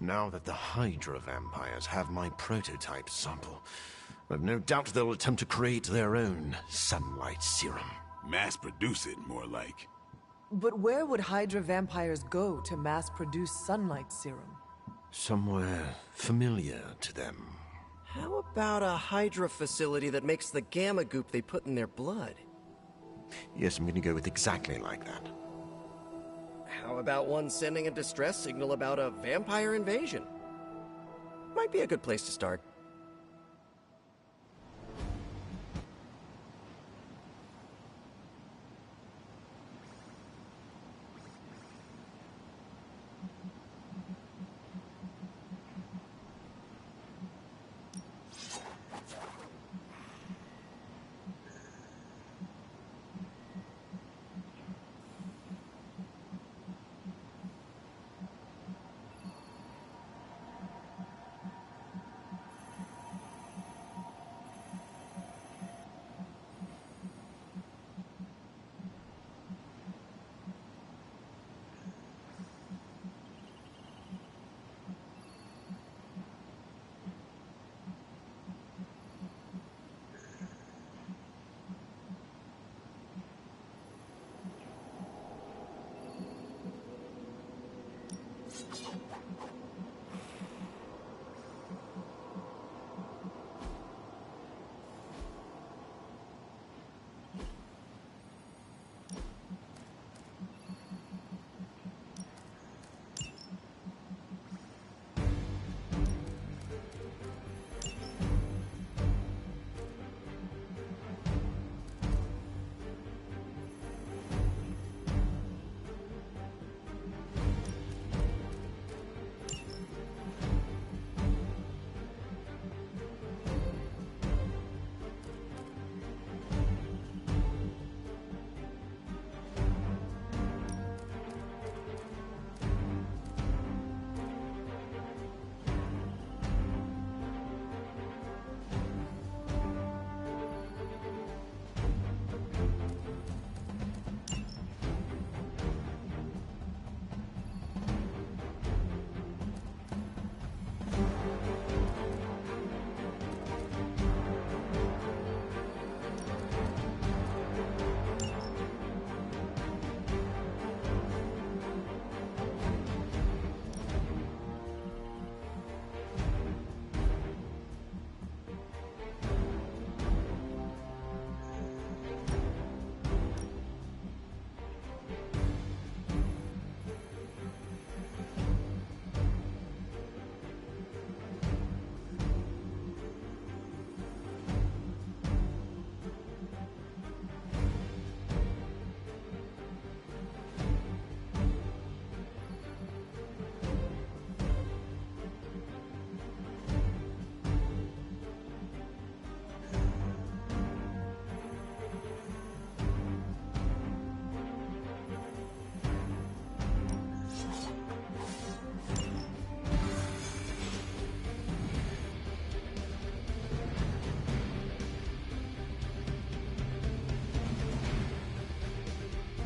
Now that the Hydra vampires have my prototype sample, I've no doubt they'll attempt to create their own sunlight serum. Mass produce it, more like. But where would Hydra vampires go to mass-produce sunlight serum? Somewhere familiar to them. How about a Hydra facility that makes the gamma goop they put in their blood? Yes, I'm gonna go with exactly like that. How about one sending a distress signal about a vampire invasion? Might be a good place to start.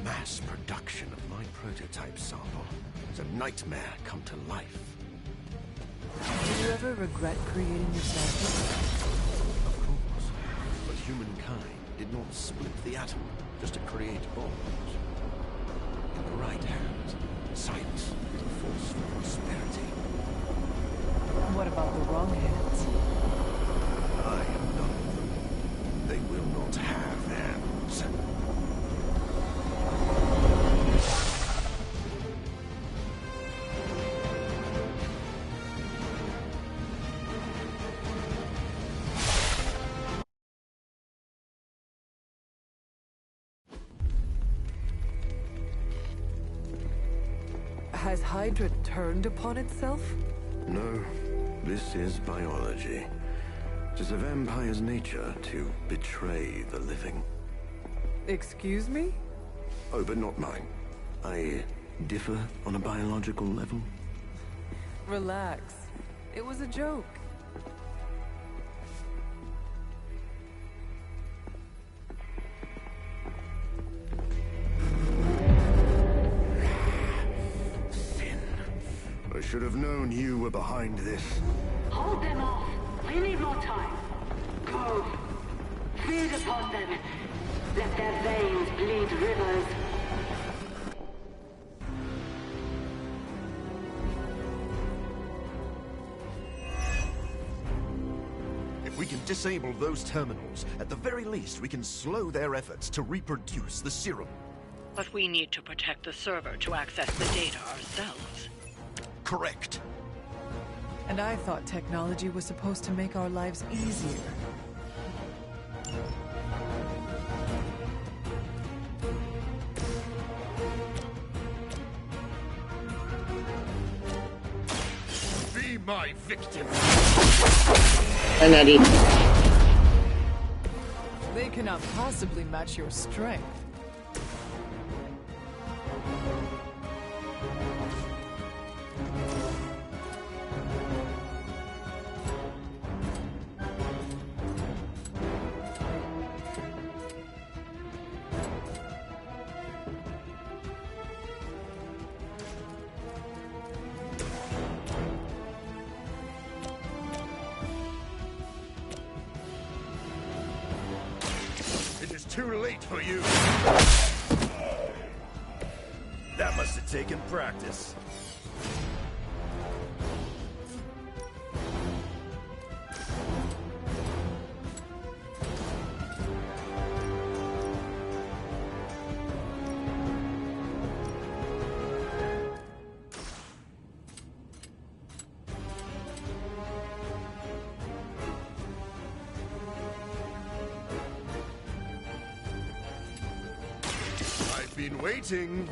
Mass production of my prototype sample is a nightmare come to life. Did you ever regret creating your sample? Of course, but humankind did not split the atom just to create bombs. In the right hands, science is a force for prosperity. What about the wrong hands? I am none of them. They will not have hands. Has Hydra turned upon itself? No, this is biology. It is a vampire's nature to betray the living. Excuse me? Oh, but not mine. I differ on a biological level. Relax. It was a joke. Should have known you were behind this. Hold them off. We need more time. Go. Feed upon them. Let their veins bleed rivers. If we can disable those terminals, at the very least we can slow their efforts to reproduce the serum. But we need to protect the server to access the data ourselves. Correct. And I thought technology was supposed to make our lives easier. Be my victim. They cannot possibly match your strength. Too late for you. That must have taken practice. Been waiting.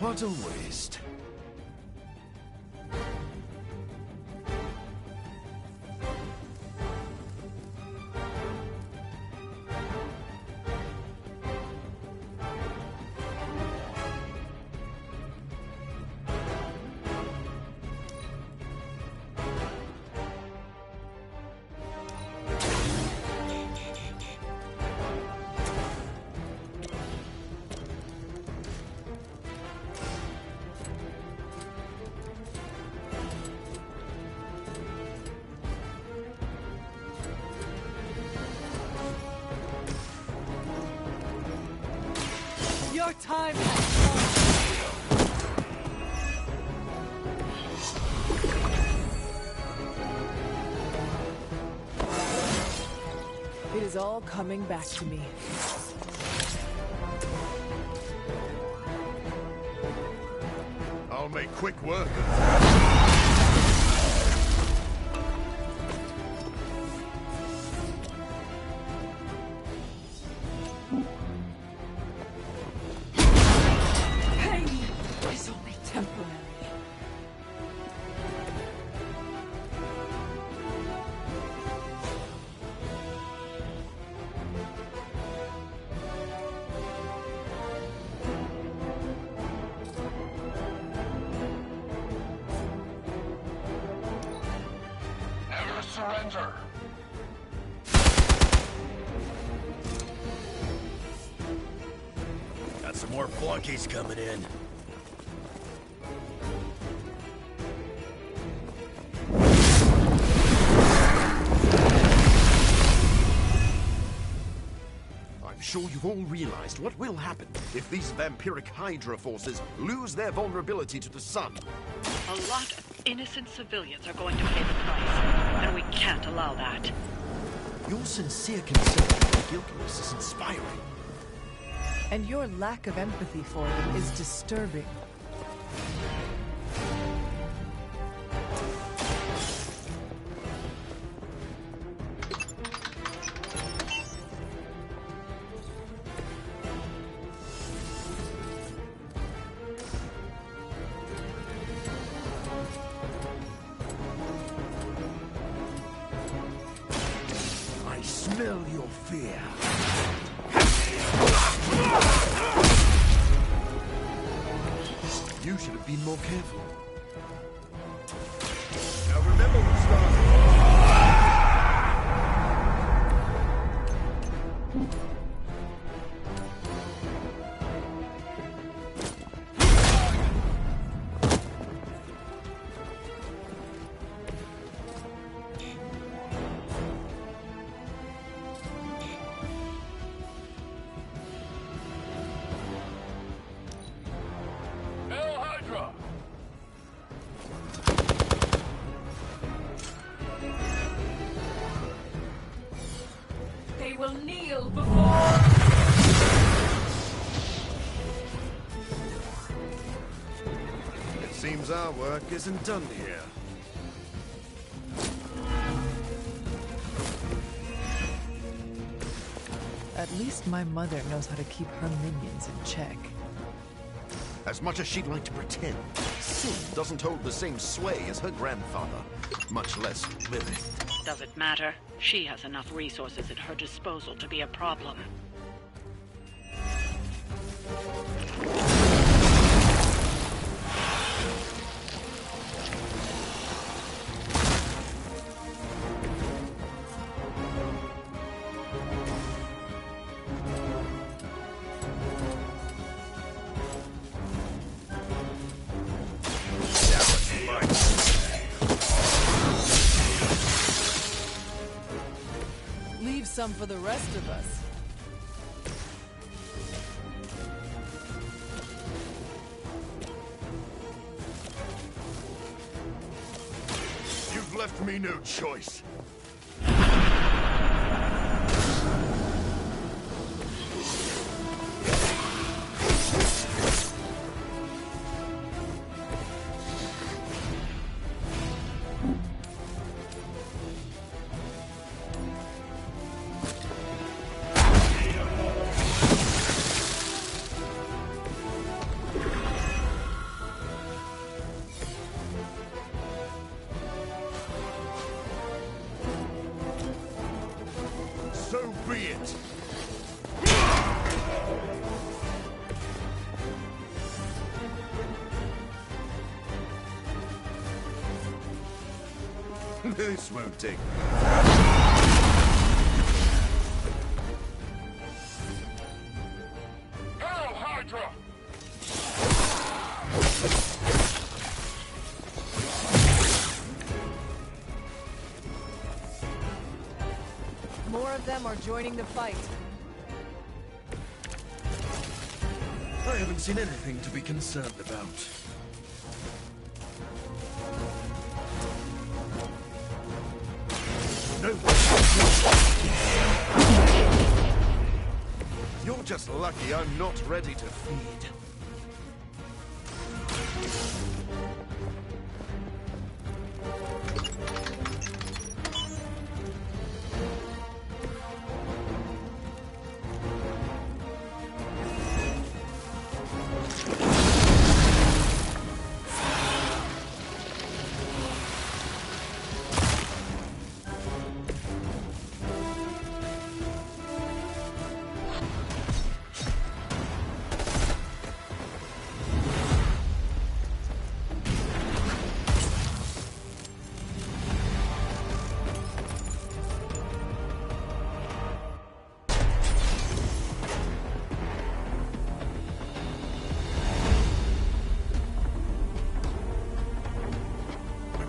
What a waste. Your time has come. It is all coming back to me. I'll make quick work of that. Surrender. Got some more flunkies coming in. I'm sure you've all realized what will happen if these vampiric Hydra forces lose their vulnerability to the sun. A lot of innocent civilians are going to pay the price, and we can't allow that. Your sincere concern for the guiltless is inspiring. And your lack of empathy for them is disturbing. Smell your fear. You should have been more careful. Now remember who started. Seems our work isn't done here. At least my mother knows how to keep her minions in check. As much as she'd like to pretend, Sin doesn't hold the same sway as her grandfather, much less Lilith. Does it matter? She has enough resources at her disposal to be a problem. Leave some for the rest of us. You've left me no choice. So be it. This won't take. Hail Hydra! More of them are joining the fight. I haven't seen anything to be concerned about. No. You're just lucky I'm not ready to feed.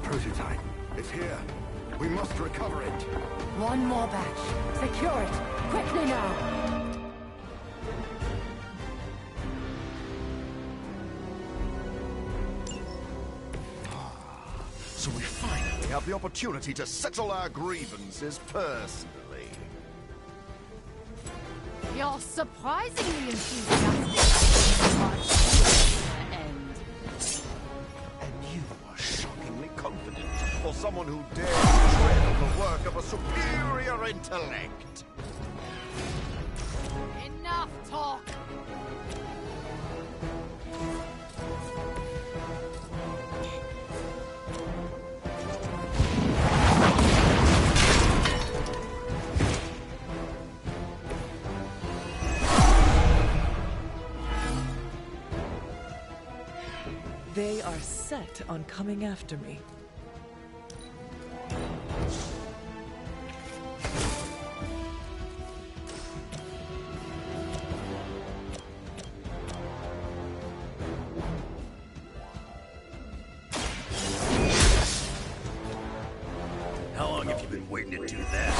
Prototype. It's here. We must recover it. One more batch. Secure it. Quickly now. So we finally have the opportunity to settle our grievances personally. You're surprisingly enthusiastic. And And you are shockingly confident for someone who dares tread on the work of a superior intellect. enough talk. They are set on coming after me. How long have you been waiting to do that?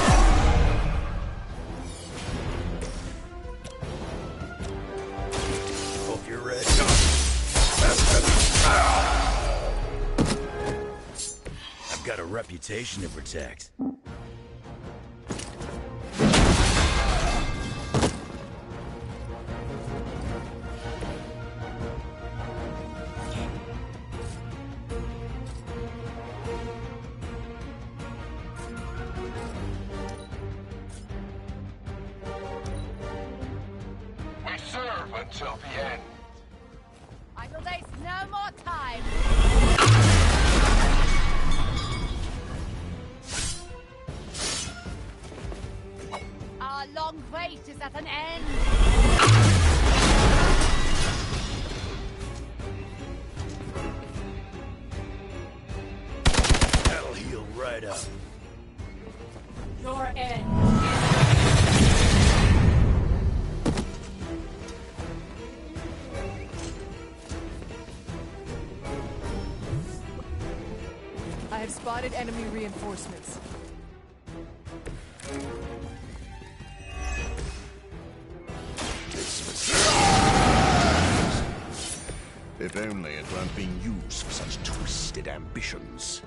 Hope you're ready. I've got a reputation to protect. until the end. I will waste no more time. Our long wait is at an end. That'll heal right up. Your end. I have spotted enemy reinforcements. If only it weren't being used for such twisted ambitions.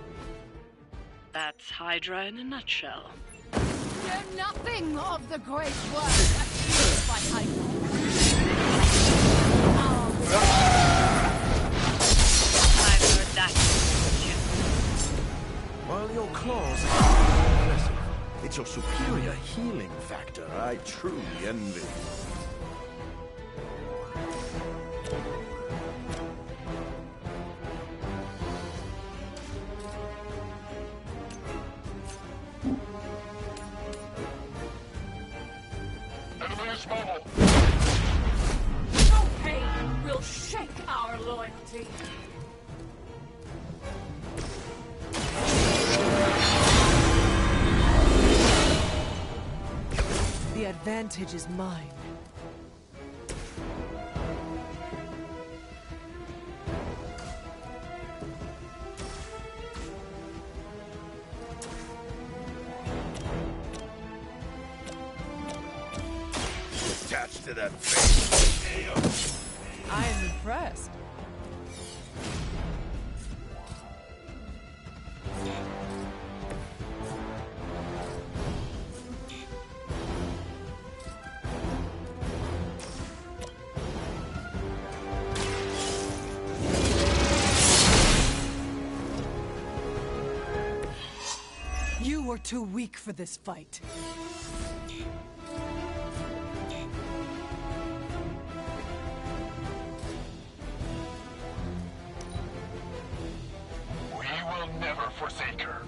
That's Hydra in a nutshell. Know nothing of the great work achieved by Hydra. I've heard that. While your claws are impressive, it's your superior healing factor I truly envy. Enemies mobile. No pain will shake our loyalty. The advantage is mine. Attached to that face. I am impressed. You were too weak for this fight. We will never forsake her.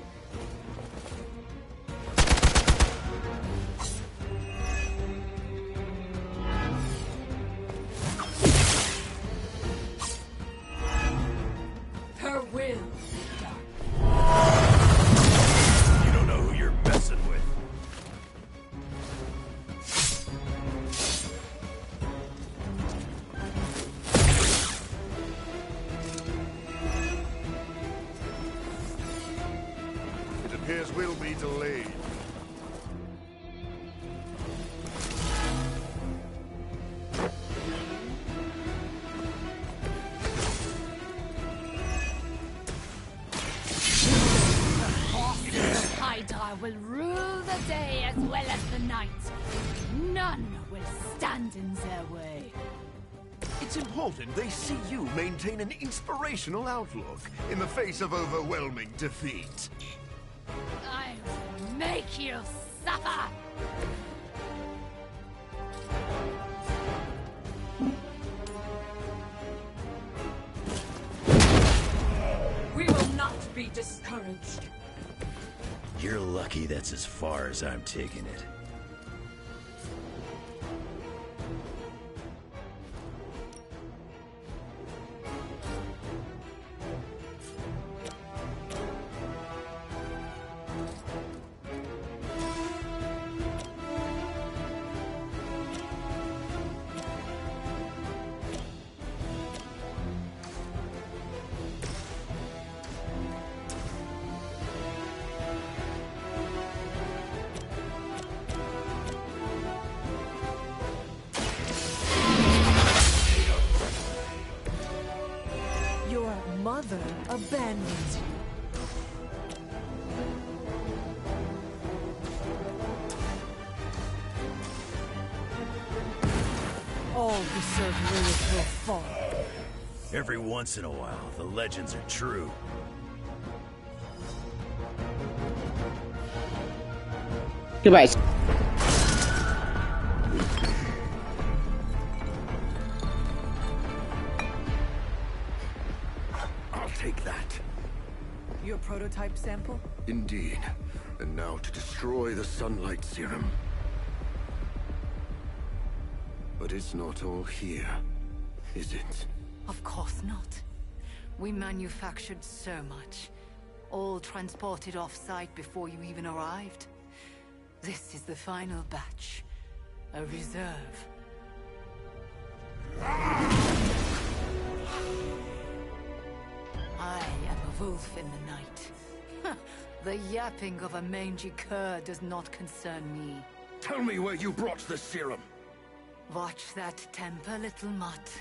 Her will. You don't know who you're messing with. It appears we'll be delayed. Hydra will rule the day as well as the night. None will stand in their way. It's important they see you maintain an inspirational outlook in the face of overwhelming defeat. I will make you suffer. We will not be discouraged. You're lucky that's as far as I'm taking it. Your mother abandons you. All who serve Lilith will fall. Every once in a while, the legends are true. Goodbye. Take that. Your prototype sample? Indeed. And now to destroy the Sunlight Serum. But it's not all here, is it? Of course not. We manufactured so much. All transported off-site before you even arrived. This is the final batch. A reserve. I am a wolf in the night. The yapping of a mangy cur does not concern me. Tell me where you brought the serum! Watch that temper, little mutt.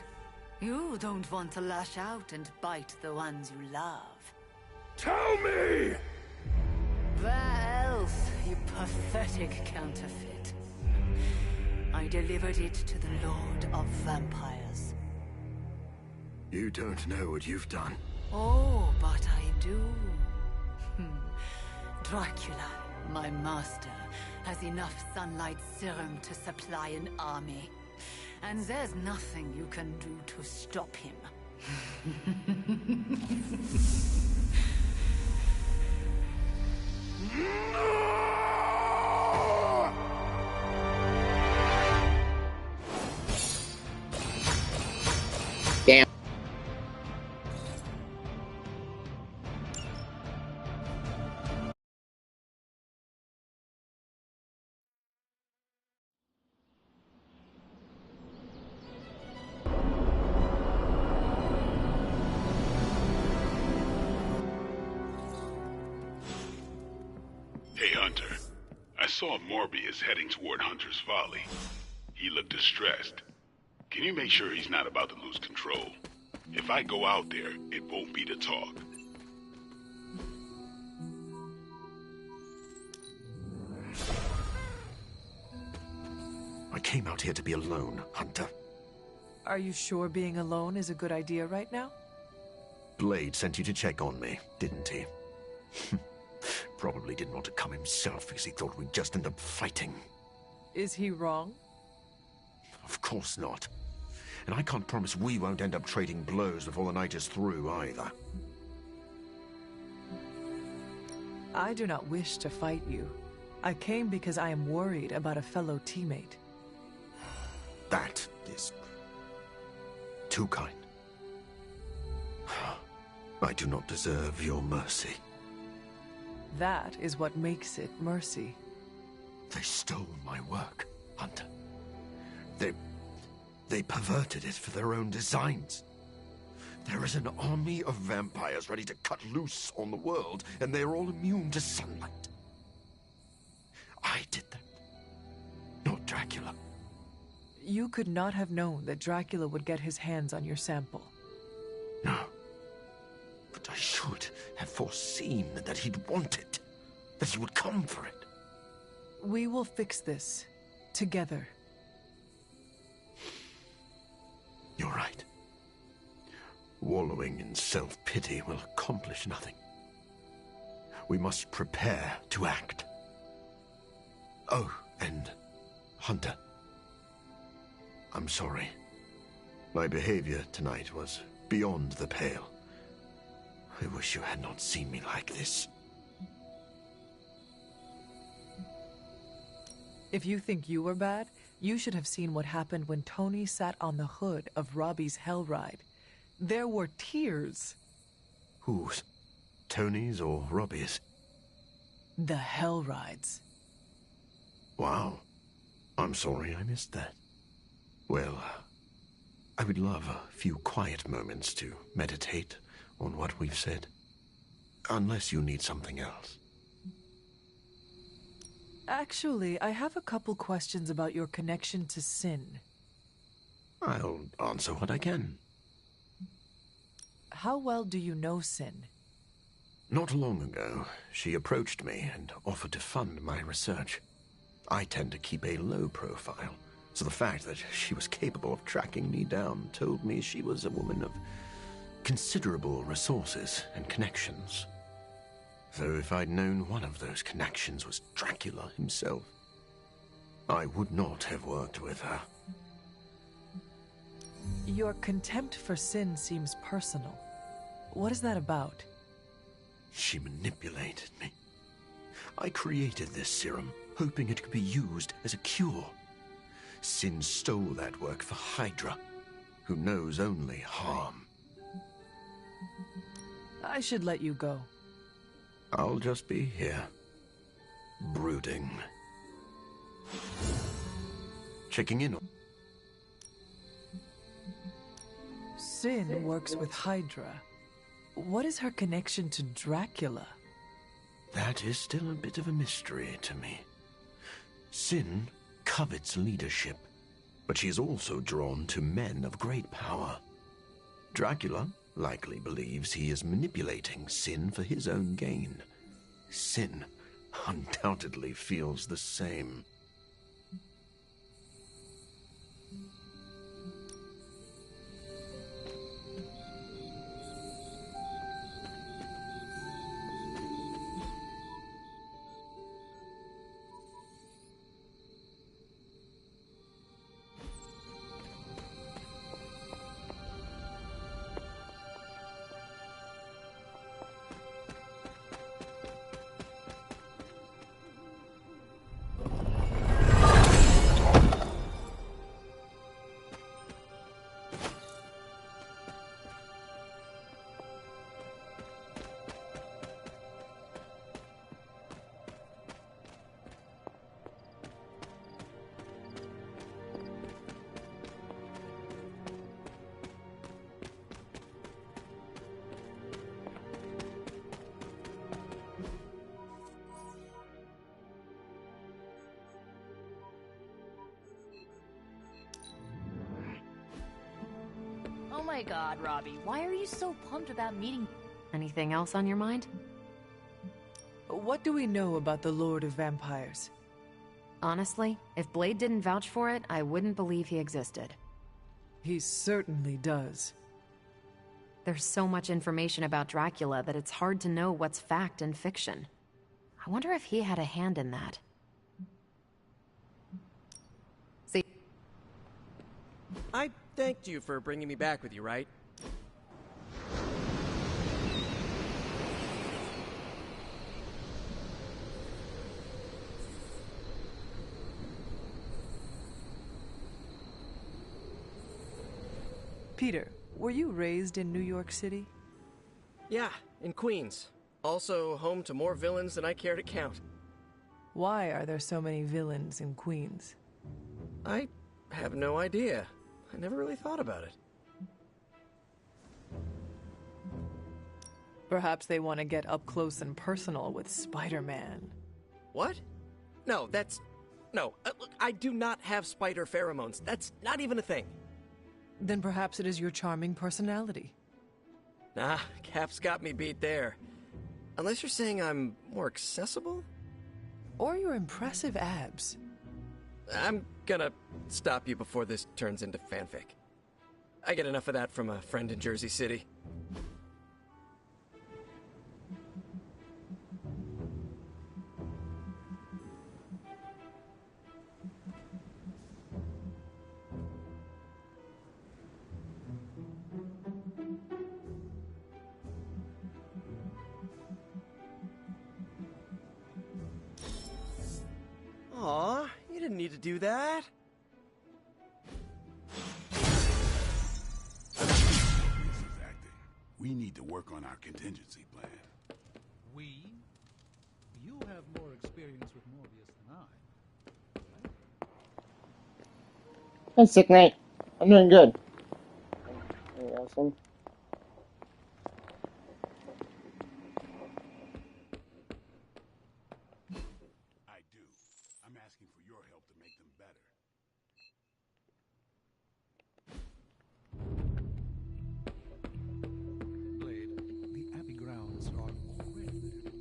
You don't want to lash out and bite the ones you love. Tell me! Where else, you pathetic counterfeit? I delivered it to the Lord of Vampires. You don't know what you've done. Oh, but I do. Dracula, my master, has enough Sunlight Serum to supply an army. And there's nothing you can do to stop him. Damn. Hey, Hunter. I saw Morbius heading toward Hunter's Folly. He looked distressed. Can you make sure he's not about to lose control? If I go out there, it won't be to talk. I came out here to be alone, Hunter. Are you sure being alone is a good idea right now? Blade sent you to check on me, didn't he? Probably didn't want to come himself because he thought we'd just end up fighting. Is he wrong? Of course not. And I can't promise we won't end up trading blows before the night is through, either. I do not wish to fight you. I came because I am worried about a fellow teammate. That is too kind. I do not deserve your mercy. That is what makes it mercy. They stole my work, Hunter. They perverted it for their own designs. There is an army of vampires ready to cut loose on the world, and they're all immune to sunlight. I did that, not Dracula. You could not have known that Dracula would get his hands on your sample. No. But I should have foreseen that he'd want it. That he would come for it. We will fix this. Together. You're right. Wallowing in self-pity will accomplish nothing. We must prepare to act. Oh, and Hunter. I'm sorry. My behavior tonight was beyond the pale. I wish you had not seen me like this. If you think you were bad, you should have seen what happened when Tony sat on the hood of Robbie's Hell Ride. There were tears. Whose? Tony's or Robbie's? The Hell Rides. Wow. I'm sorry I missed that. Well, I would love a few quiet moments to meditate on what we've said. Unless you need something else. Actually, I have a couple questions about your connection to Sin. I'll answer what I can. How well do you know Sin? Not long ago, she approached me and offered to fund my research. I tend to keep a low profile, so the fact that she was capable of tracking me down told me she was a woman of considerable resources and connections. So if I'd known one of those connections was Dracula himself, I would not have worked with her. Your contempt for Sin seems personal. What is that about? She manipulated me. I created this serum, hoping it could be used as a cure. Sin stole that work for Hydra, who knows only harm. I should let you go. I'll just be here, brooding. Checking in. Sin works with Hydra. What is her connection to Dracula? That is still a bit of a mystery to me. Sin covets leadership, but she is also drawn to men of great power. Dracula likely believes he is manipulating Sin for his own gain. Sin undoubtedly feels the same. Oh my god, Robbie, why are you so pumped about meeting... Anything else on your mind? What do we know about the Lord of Vampires? Honestly, if Blade didn't vouch for it, I wouldn't believe he existed. He certainly does. There's so much information about Dracula that it's hard to know what's fact and fiction. I wonder if he had a hand in that. See? I thanked you for bringing me back with you, right? Peter, were you raised in New York City? Yeah, in Queens. Also home to more villains than I care to count. Why are there so many villains in Queens? I have no idea. I never really thought about it. Perhaps they want to get up close and personal with Spider-Man. What? No, that's... No, look, I do not have spider pheromones. That's not even a thing. Then perhaps it is your charming personality. Nah, Cap's got me beat there. Unless you're saying I'm more accessible? Or your impressive abs. I'm gonna stop you before this turns into fanfic. I get enough of that from a friend in Jersey City. Aw, you didn't need to do that. This is acting. We need to work on our contingency plan. We? You have more experience with Morbius than I. Hey, Sick Knight. I'm doing good. Hey, Elson. I do. I'm asking for your help to make them better. Blade, the Abbey grounds are already there.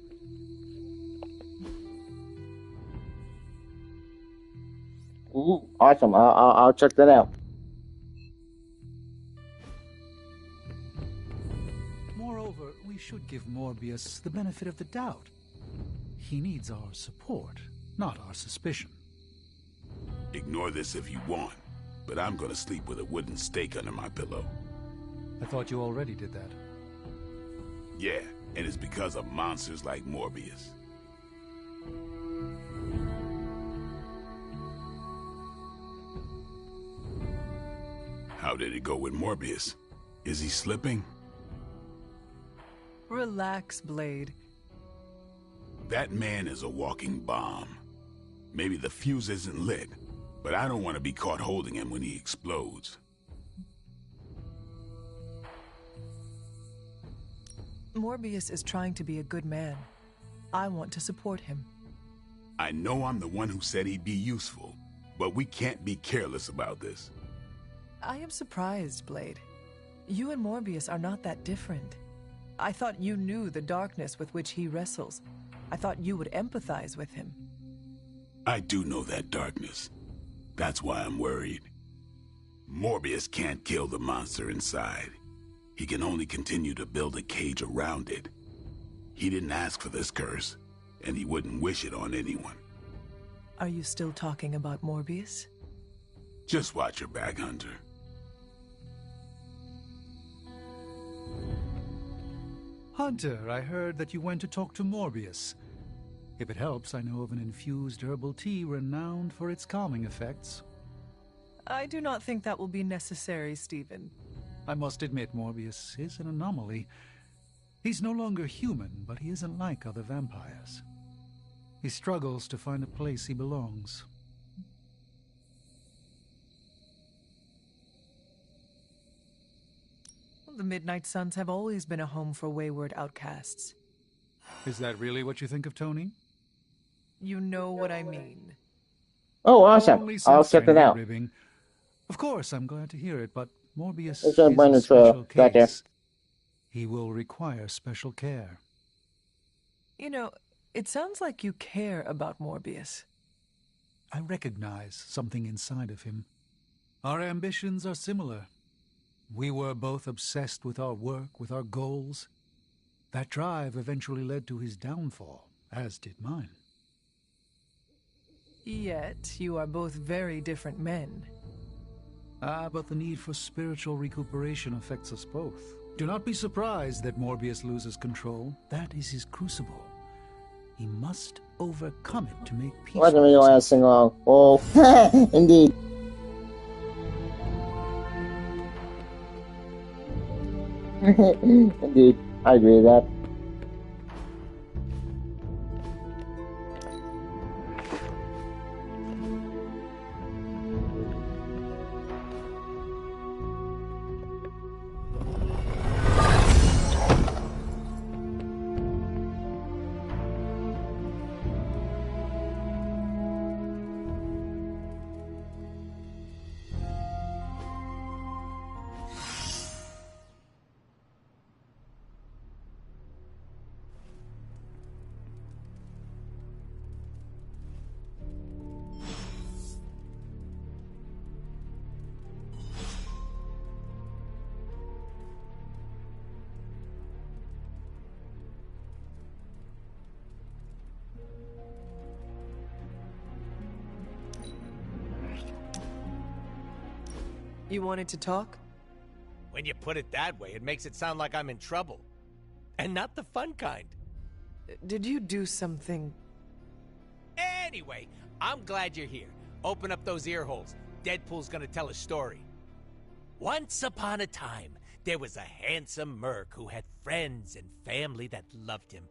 Ooh, awesome. I'll check that out. Moreover, we should give Morbius the benefit of the doubt. He needs our support, not our suspicion. Ignore this if you want, but I'm gonna sleep with a wooden stake under my pillow. I thought you already did that. Yeah, and it's because of monsters like Morbius. How did it go with Morbius? Is he slipping? Relax, Blade. That man is a walking bomb. Maybe the fuse isn't lit, but I don't want to be caught holding him when he explodes. Morbius is trying to be a good man. I want to support him. I know I'm the one who said he'd be useful, but we can't be careless about this. I am surprised, Blade. You and Morbius are not that different. I thought you knew the darkness with which he wrestles. I thought you would empathize with him. I do know that darkness. That's why I'm worried. Morbius can't kill the monster inside. He can only continue to build a cage around it. He didn't ask for this curse, and he wouldn't wish it on anyone. Are you still talking about Morbius? Just watch your back, Hunter. Hunter, I heard that you went to talk to Morbius. If it helps, I know of an infused herbal tea renowned for its calming effects. I do not think that will be necessary, Stephen. I must admit, Morbius is an anomaly. He's no longer human, but he isn't like other vampires. He struggles to find a place he belongs. The Midnight Suns have always been a home for wayward outcasts. Is that really what you think of Tony? You know what I mean. Oh, awesome. I'll check it out. Ribbing. Of course, I'm glad to hear it, but Morbius It's is a special right there. case. He will require special care. You know, it sounds like you care about Morbius. I recognize something inside of him. Our ambitions are similar. We were both obsessed with our work, with our goals. That drive eventually led to his downfall, as did mine. Yet, you are both very different men. But the need for spiritual recuperation affects us both. Do not be surprised that Morbius loses control. That is his crucible. He must overcome it to make peace. Wasn't really want to sing along. Oh, indeed. Indeed, I agree with that. You wanted to talk? When you put it that way, it makes it sound like I'm in trouble. And not the fun kind. Did you do something? Anyway, I'm glad you're here. Open up those ear holes. Deadpool's gonna tell a story. Once upon a time, there was a handsome merc who had friends and family that loved him.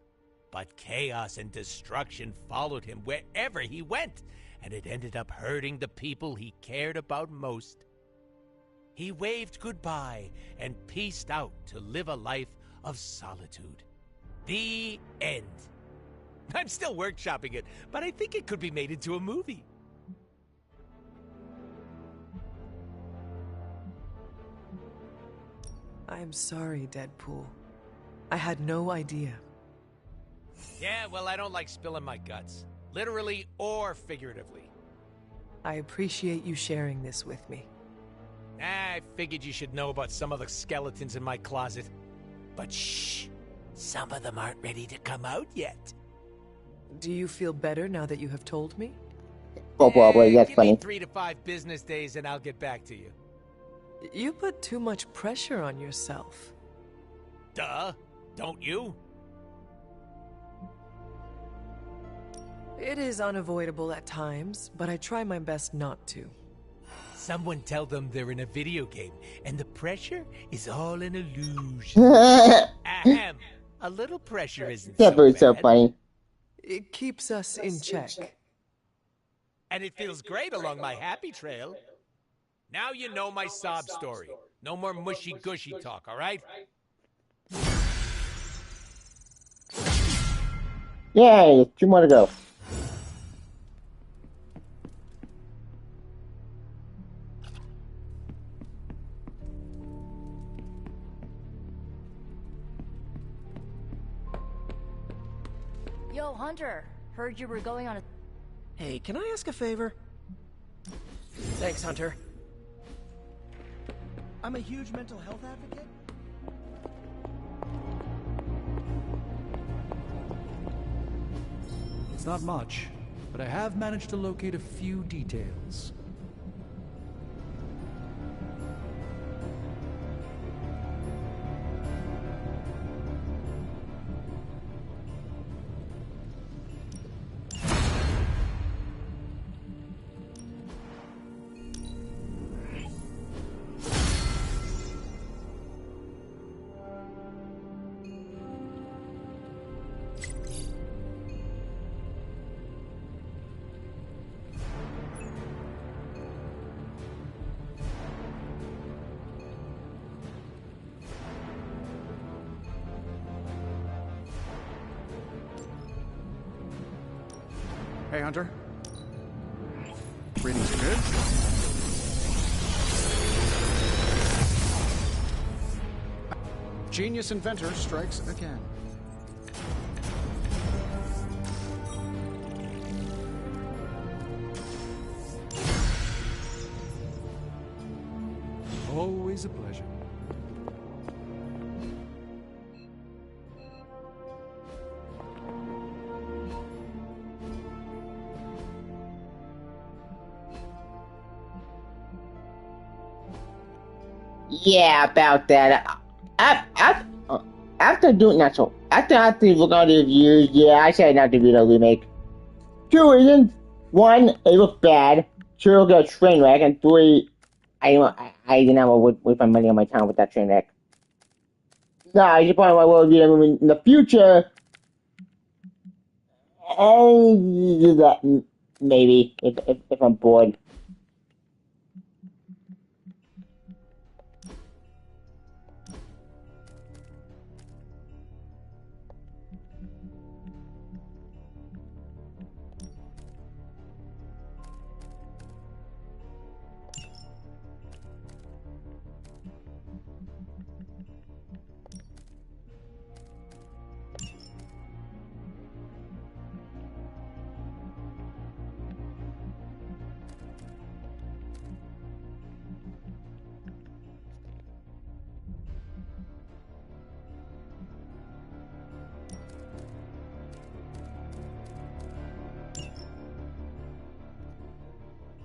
But chaos and destruction followed him wherever he went, and it ended up hurting the people he cared about most. He waved goodbye and peaced out to live a life of solitude. The end. I'm still workshopping it, but I think it could be made into a movie. I am sorry, Deadpool. I had no idea. Yeah, well, I don't like spilling my guts. Literally or figuratively. I appreciate you sharing this with me. I figured you should know about some of the skeletons in my closet. But shh, some of them aren't ready to come out yet. Do you feel better now that you have told me? Oh, boy, that's Give funny. me 3 to 5 business days and I'll get back to you. You put too much pressure on yourself. Duh. Don't you? It is unavoidable at times, but I try my best not to. Someone tell them they're in a video game, and the pressure is all an illusion. Ahem. A little pressure isn't so bad. So funny. It keeps us in check. And it feels great along my happy trail. Now you know my sob story. No more mushy-gushy talk, all right? Yay, 2 more to go. Yo, Hunter. Heard you were going on a... Hey, can I ask a favor? Thanks, Hunter. I'm a huge mental health advocate. It's not much, but I have managed to locate a few details. Hey, Hunter. Readings are good. Genius inventor strikes again. Always a pleasure. Yeah, about that. After doing that, so after looking at the reviews, yeah, I said not to be the remake. 2 reasons: 1, it looked bad. 2, it got a train wreck, and 3, I didn't have to waste my money on my time with that train wreck. No, I just probably will be in the future. And do that maybe if I'm bored.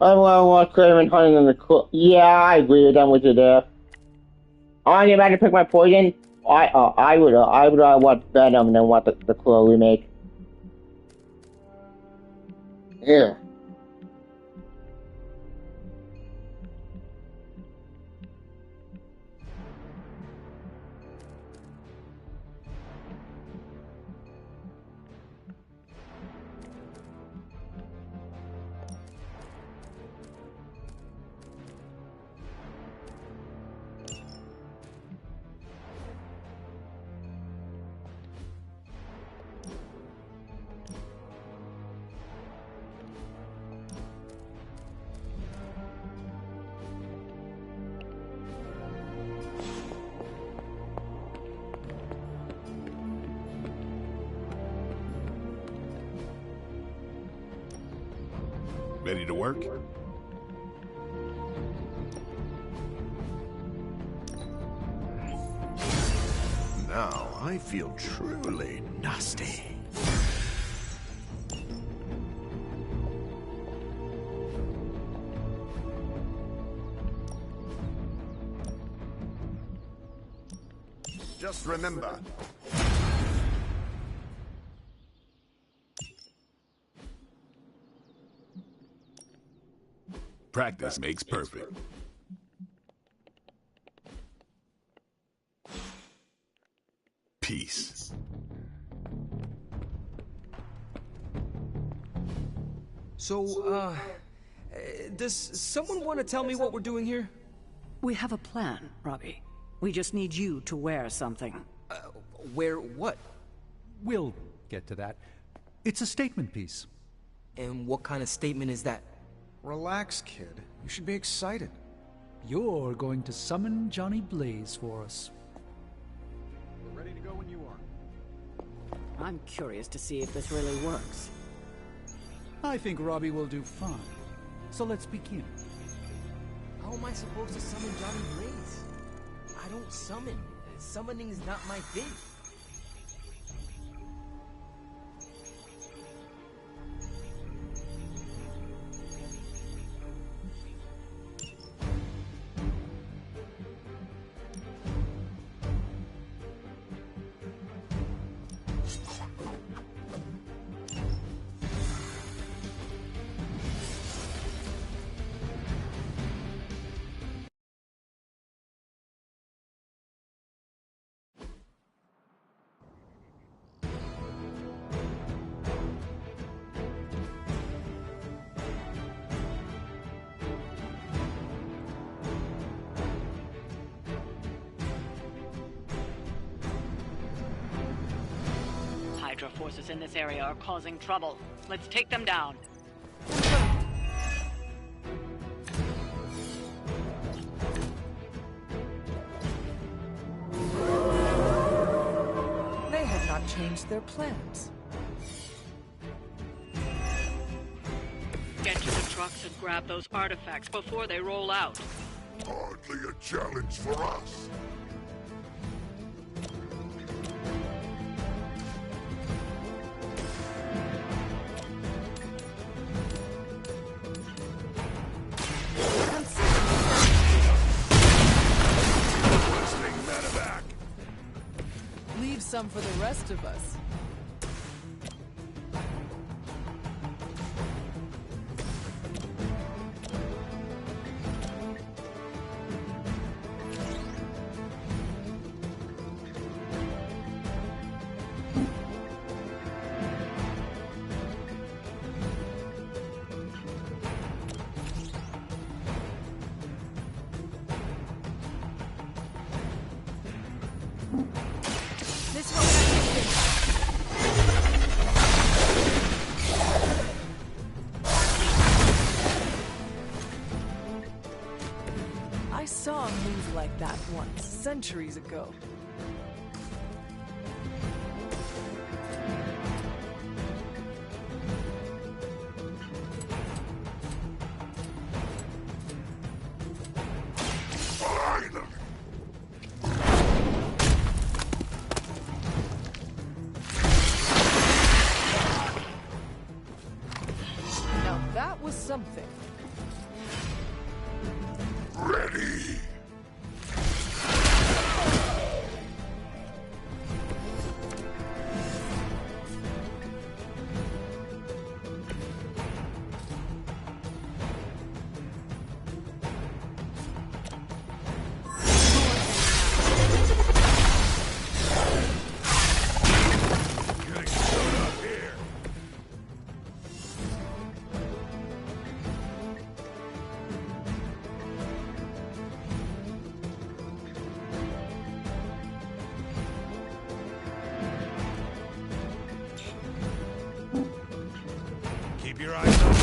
I want Craven hunting in the cool. Yeah, I agree with them with you there. I'm about to pick my poison. I would want Venom than want the Claw remake. Yeah. Ready to work? Now I feel truly nasty. Just remember, Practice makes perfect. Peace. So, does someone want to tell me what we're doing here? We have a plan, Robbie. We just need you to wear something. Wear what? We'll get to that. It's a statement piece. And what kind of statement is that? Relax, kid. You should be excited. You're going to summon Johnny Blaze for us. We're ready to go when you are. I'm curious to see if this really works. I think Robbie will do fine. So let's begin. How am I supposed to summon Johnny Blaze? I don't summon. Summoning is not my thing. Hydra forces in this area are causing trouble. Let's take them down. They have not changed their plans. Get to the trucks and grab those artifacts before they roll out. Hardly a challenge for us. Leave some for the rest of us. I saw a move like that once, centuries ago. Now that was something. Ready! Keep your eyes open.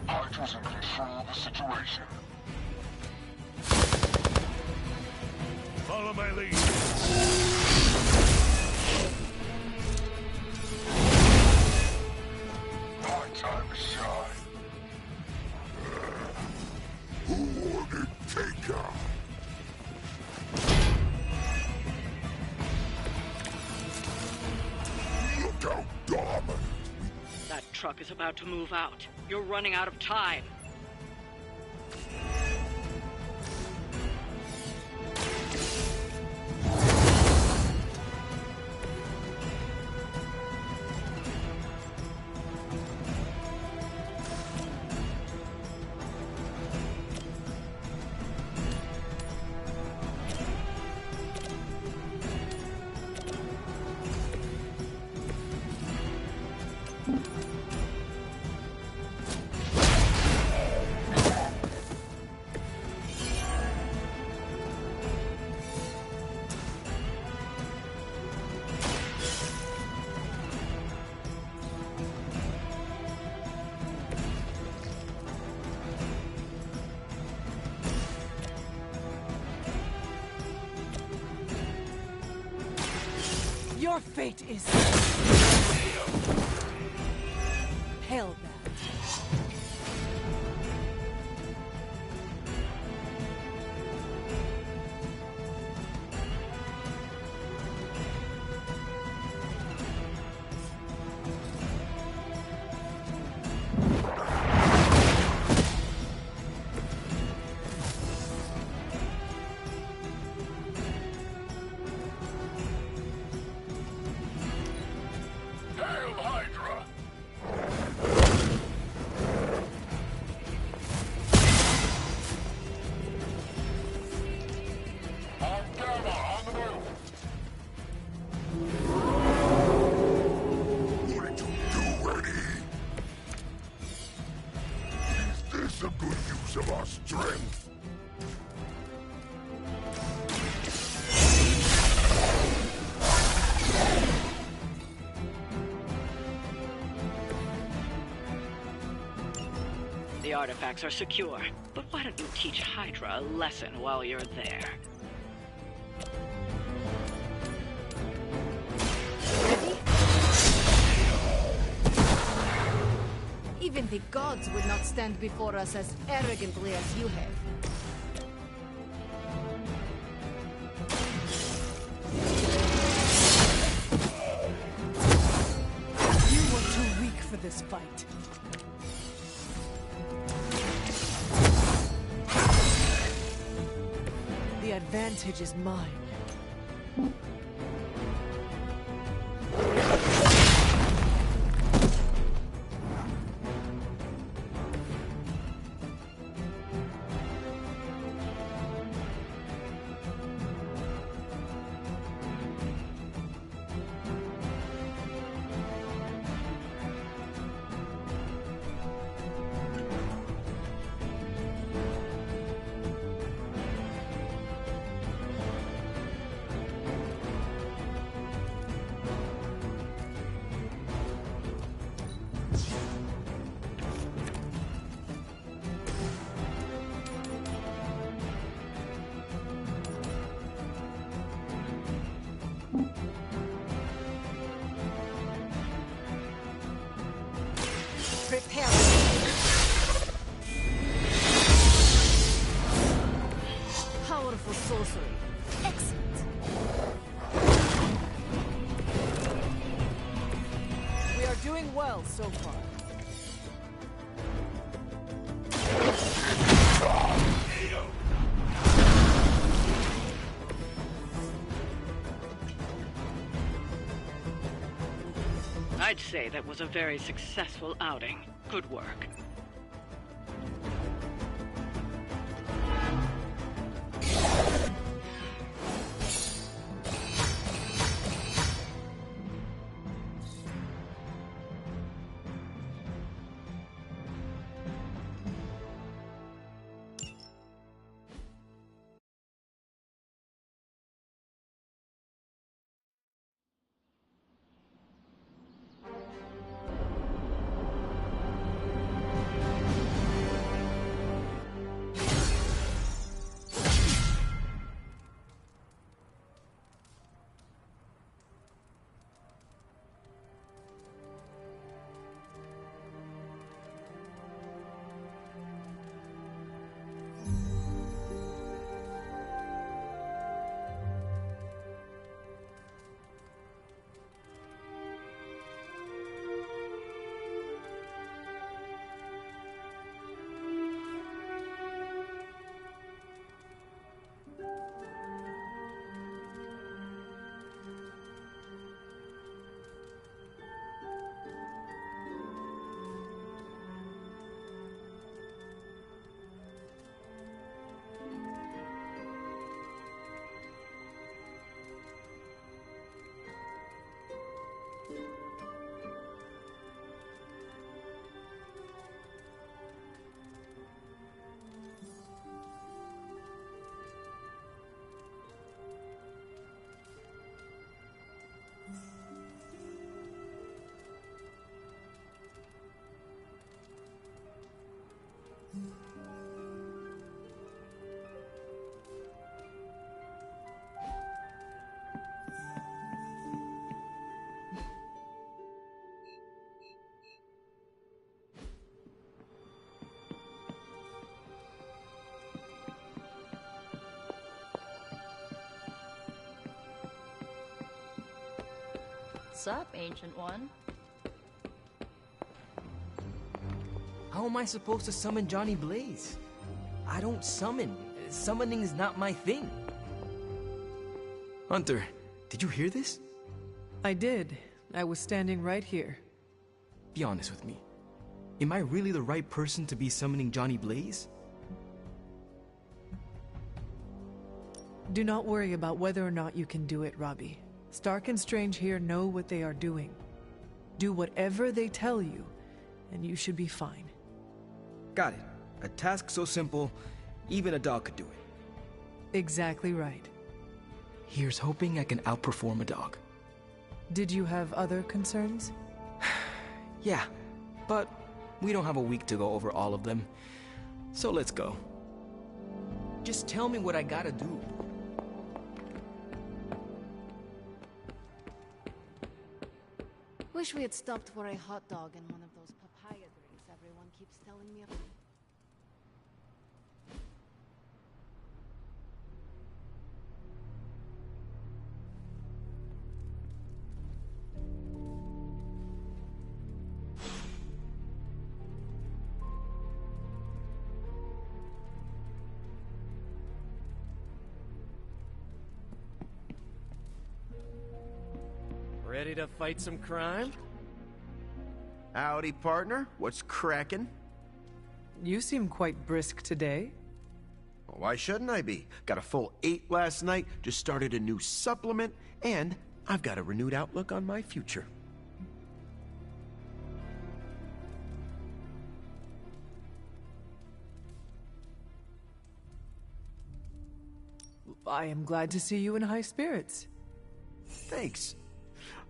Hydra's in control of the situation. Follow my lead. truck is about to move out. You're running out of time. Your fate is hell bound. Hail Hydra! On Gamma, on the move! What did you do, Eddie? Is this a good use of our strength? The artifacts are secure, but why don't you teach Hydra a lesson while you're there? Even the gods would not stand before us as arrogantly as you have. You were too weak for this fight. The advantage is mine. Prepare. Powerful sorcery. Excellent. We are doing well so far. I'd say that was a very successful outing. Good work. What's up, Ancient One? How am I supposed to summon Johnny Blaze? I don't summon. Summoning is not my thing. Hunter, did you hear this? I did. I was standing right here. Be honest with me. Am I really the right person to be summoning Johnny Blaze? Do not worry about whether or not you can do it, Robbie. Stark and Strange here know what they are doing. Do whatever they tell you, and you should be fine. Got it. A task so simple, even a dog could do it. Exactly right. Here's hoping I can outperform a dog. Did you have other concerns? Yeah, but we don't have a week to go over all of them. So let's go. Just tell me what I gotta do. Wish we had stopped for a hot dog and one of those papaya drinks everyone keeps telling me about. Ready to fight some crime? Howdy, partner. What's crackin'? You seem quite brisk today. Well, why shouldn't I be? Got a full 8 last night, just started a new supplement, and I've got a renewed outlook on my future. I am glad to see you in high spirits. Thanks.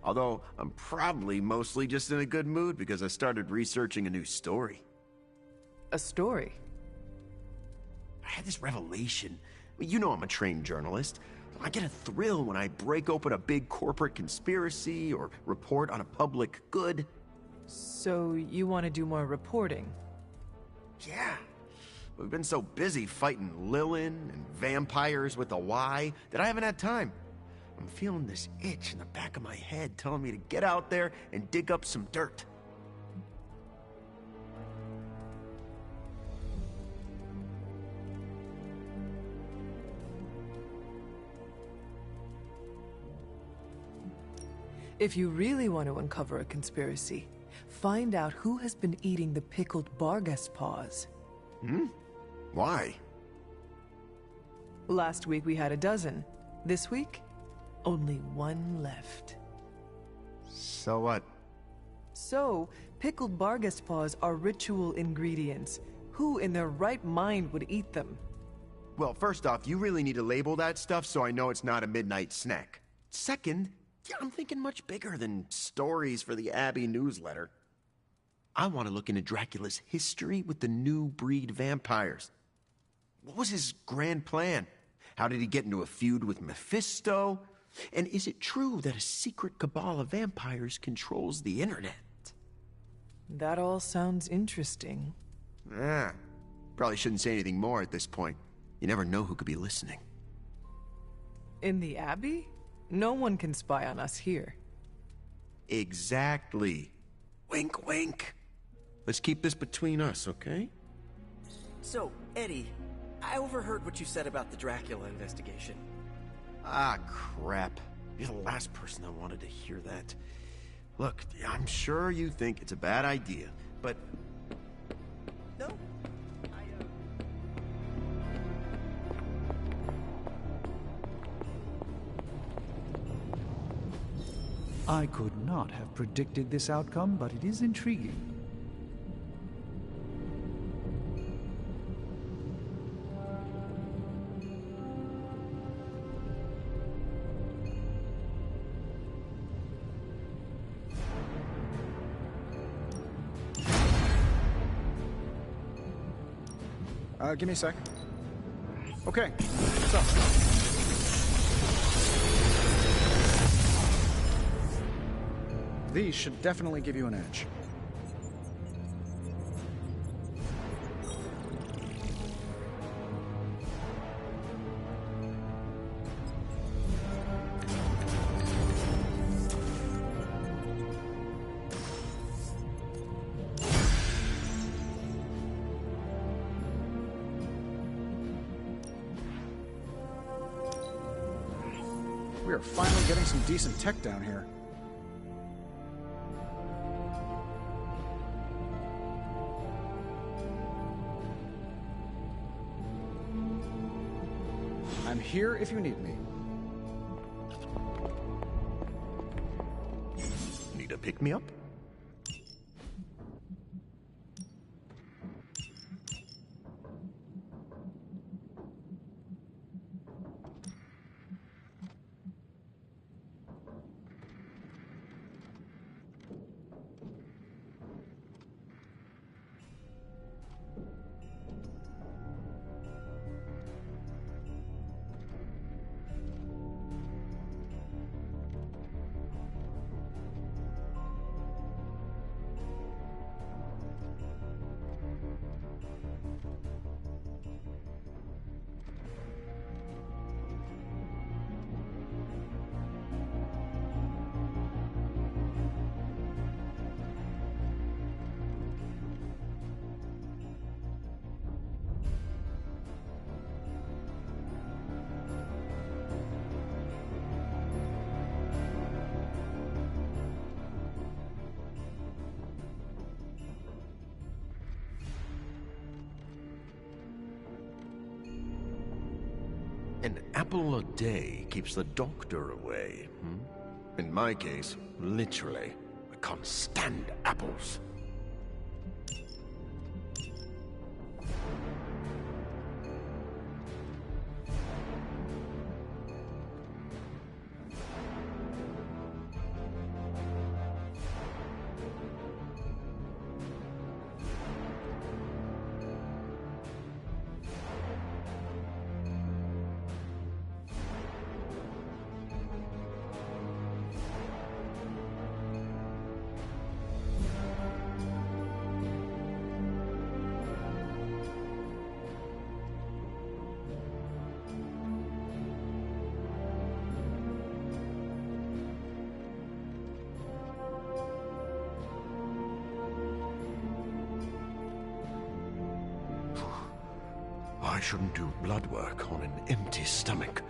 Although, I'm probably mostly just in a good mood because I started researching a new story. A story? I had this revelation. I mean, you know I'm a trained journalist. I get a thrill when I break open a big corporate conspiracy or report on a public good. So you want to do more reporting? Yeah. We've been so busy fighting Lilin and vampires with a Y that I haven't had time. I'm feeling this itch in the back of my head telling me to get out there and dig up some dirt. If you really want to uncover a conspiracy, find out who has been eating the pickled Barghest paws. Why? Last week we had a dozen. This week, only one left. So what? So, pickled Barghest paws are ritual ingredients. Who in their right mind would eat them? Well, first off, you really need to label that stuff so I know it's not a midnight snack. Second, yeah, I'm thinking much bigger than stories for the Abbey newsletter. I want to look into Dracula's history with the new breed vampires. What was his grand plan? How did he get into a feud with Mephisto? And is it true that a secret cabal of vampires controls the internet? That all sounds interesting. Probably shouldn't say anything more at this point. You never know who could be listening. In the Abbey? No one can spy on us here. Exactly. Wink, wink. Let's keep this between us, okay? So, Eddie, I overheard what you said about the Dracula investigation. Ah, crap. You're the last person that wanted to hear that. Look, I'm sure you think it's a bad idea, but... No. I could not have predicted this outcome, but it is intriguing. Give me a sec. Okay, so... these should definitely give you an edge. We are finally getting some decent tech down here. I'm here if you need me. Need a pick-me-up? An apple a day keeps the doctor away. In my case, literally, I can't stand apples. I shouldn't do blood work on an empty stomach.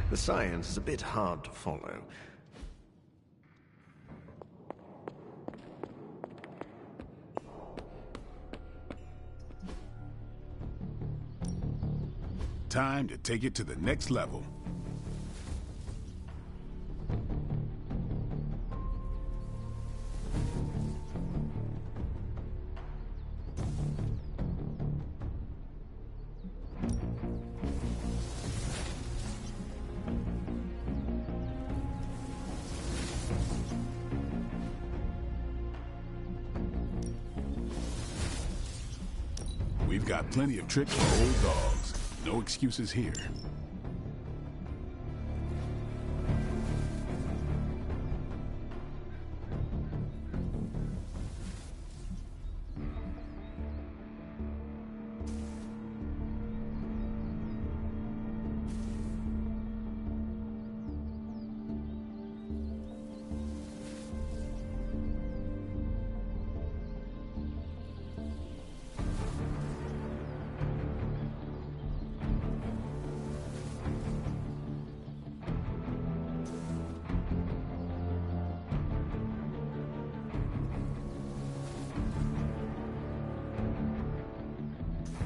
The science is a bit hard to follow. Time to take it to the next level. We've got plenty of tricks for old dogs. No excuses here.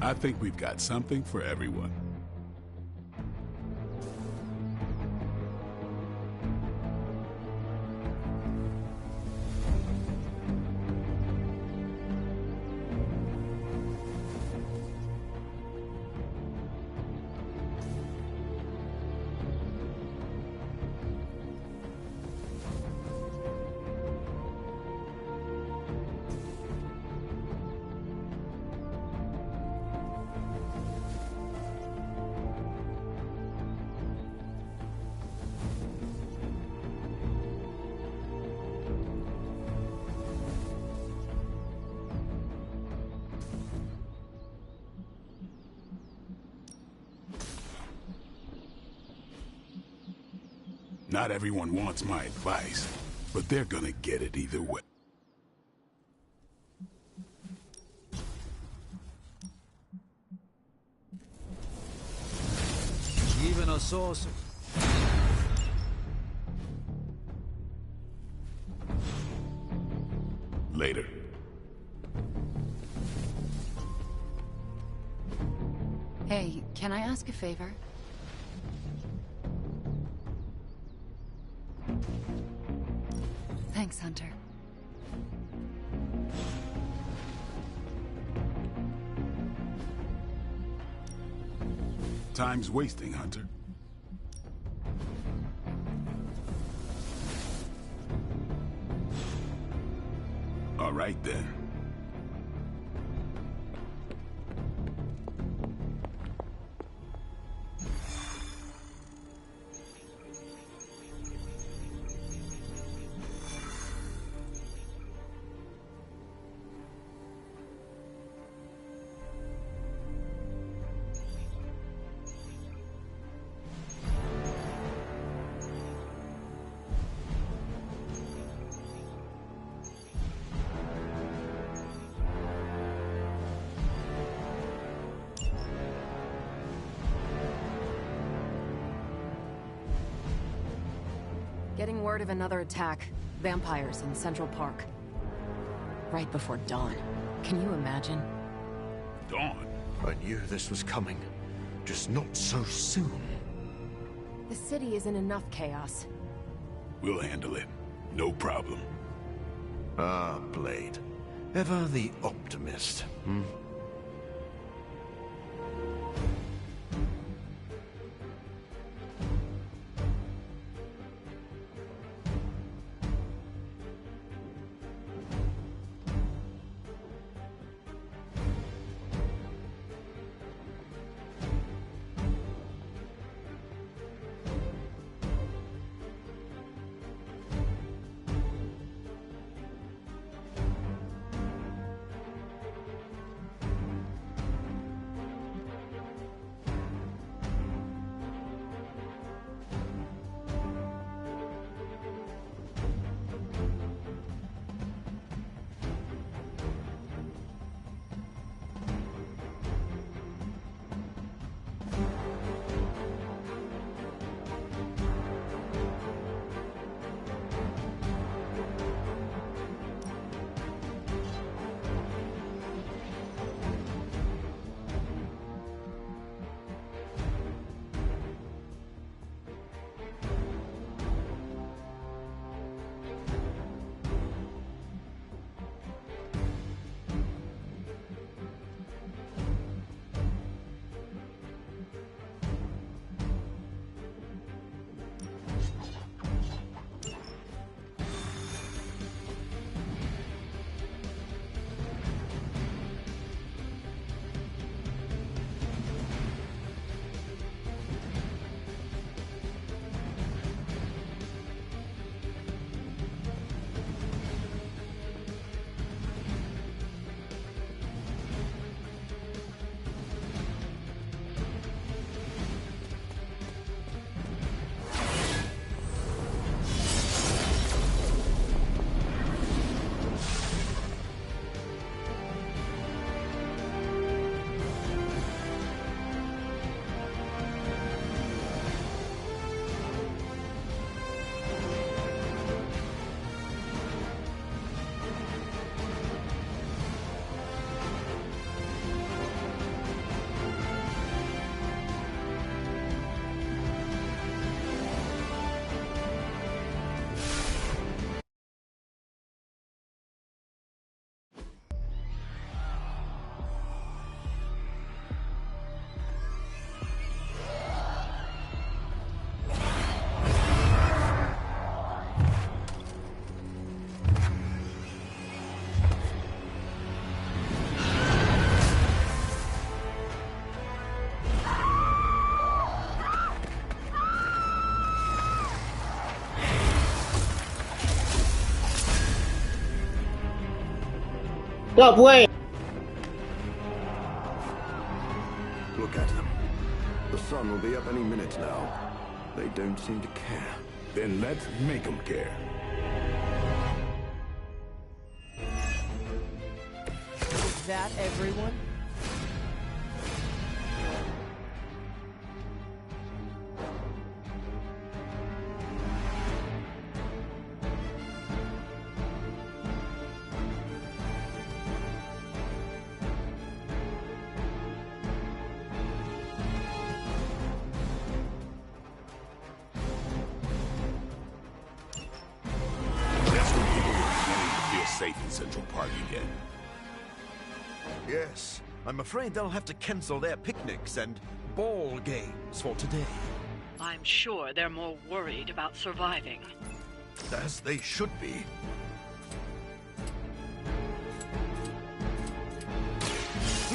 I think we've got something for everyone. Not everyone wants my advice, but they're gonna get it either way. Even a sorcerer. Later. Hey, can I ask a favor? Thanks, Hunter. Time's wasting, Hunter. All right, then. Getting word of another attack. Vampires in Central Park. Right before dawn. Can you imagine? Dawn? I knew this was coming. Just not so soon. The city is in enough chaos. We'll handle it. No problem. Ah, Blade. Ever the optimist, hmm? Stop, wait! Look at them. The sun will be up any minute now. They don't seem to care. Then let's make them care. Is that everyone? Safe in Central Park again. Yes, I'm afraid they'll have to cancel their picnics and ball games for today. I'm sure they're more worried about surviving. As they should be.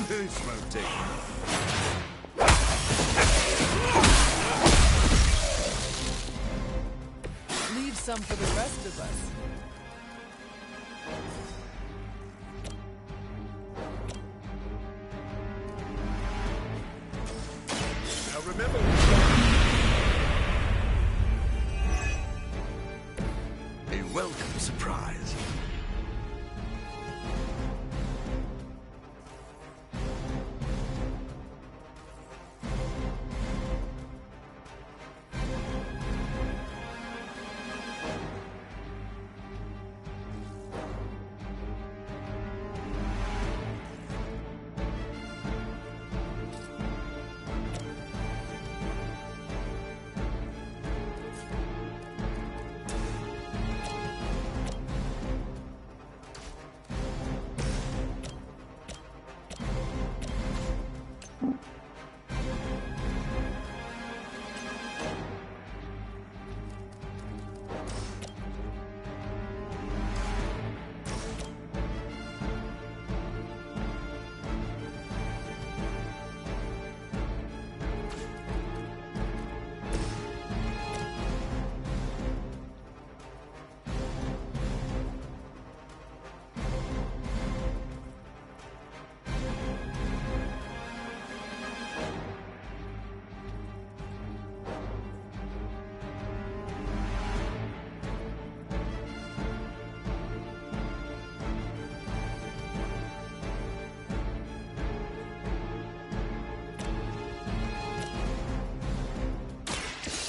This won't take Leave some for the rest of us. Now remember, a welcome surprise.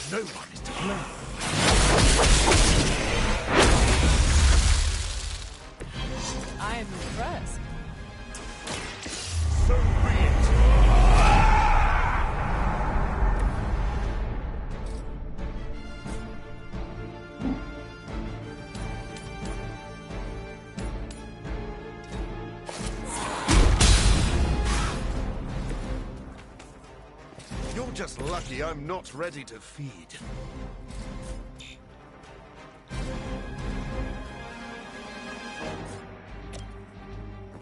No one is to blame. I am impressed. So be it. You're just lucky I'm not ready to feed.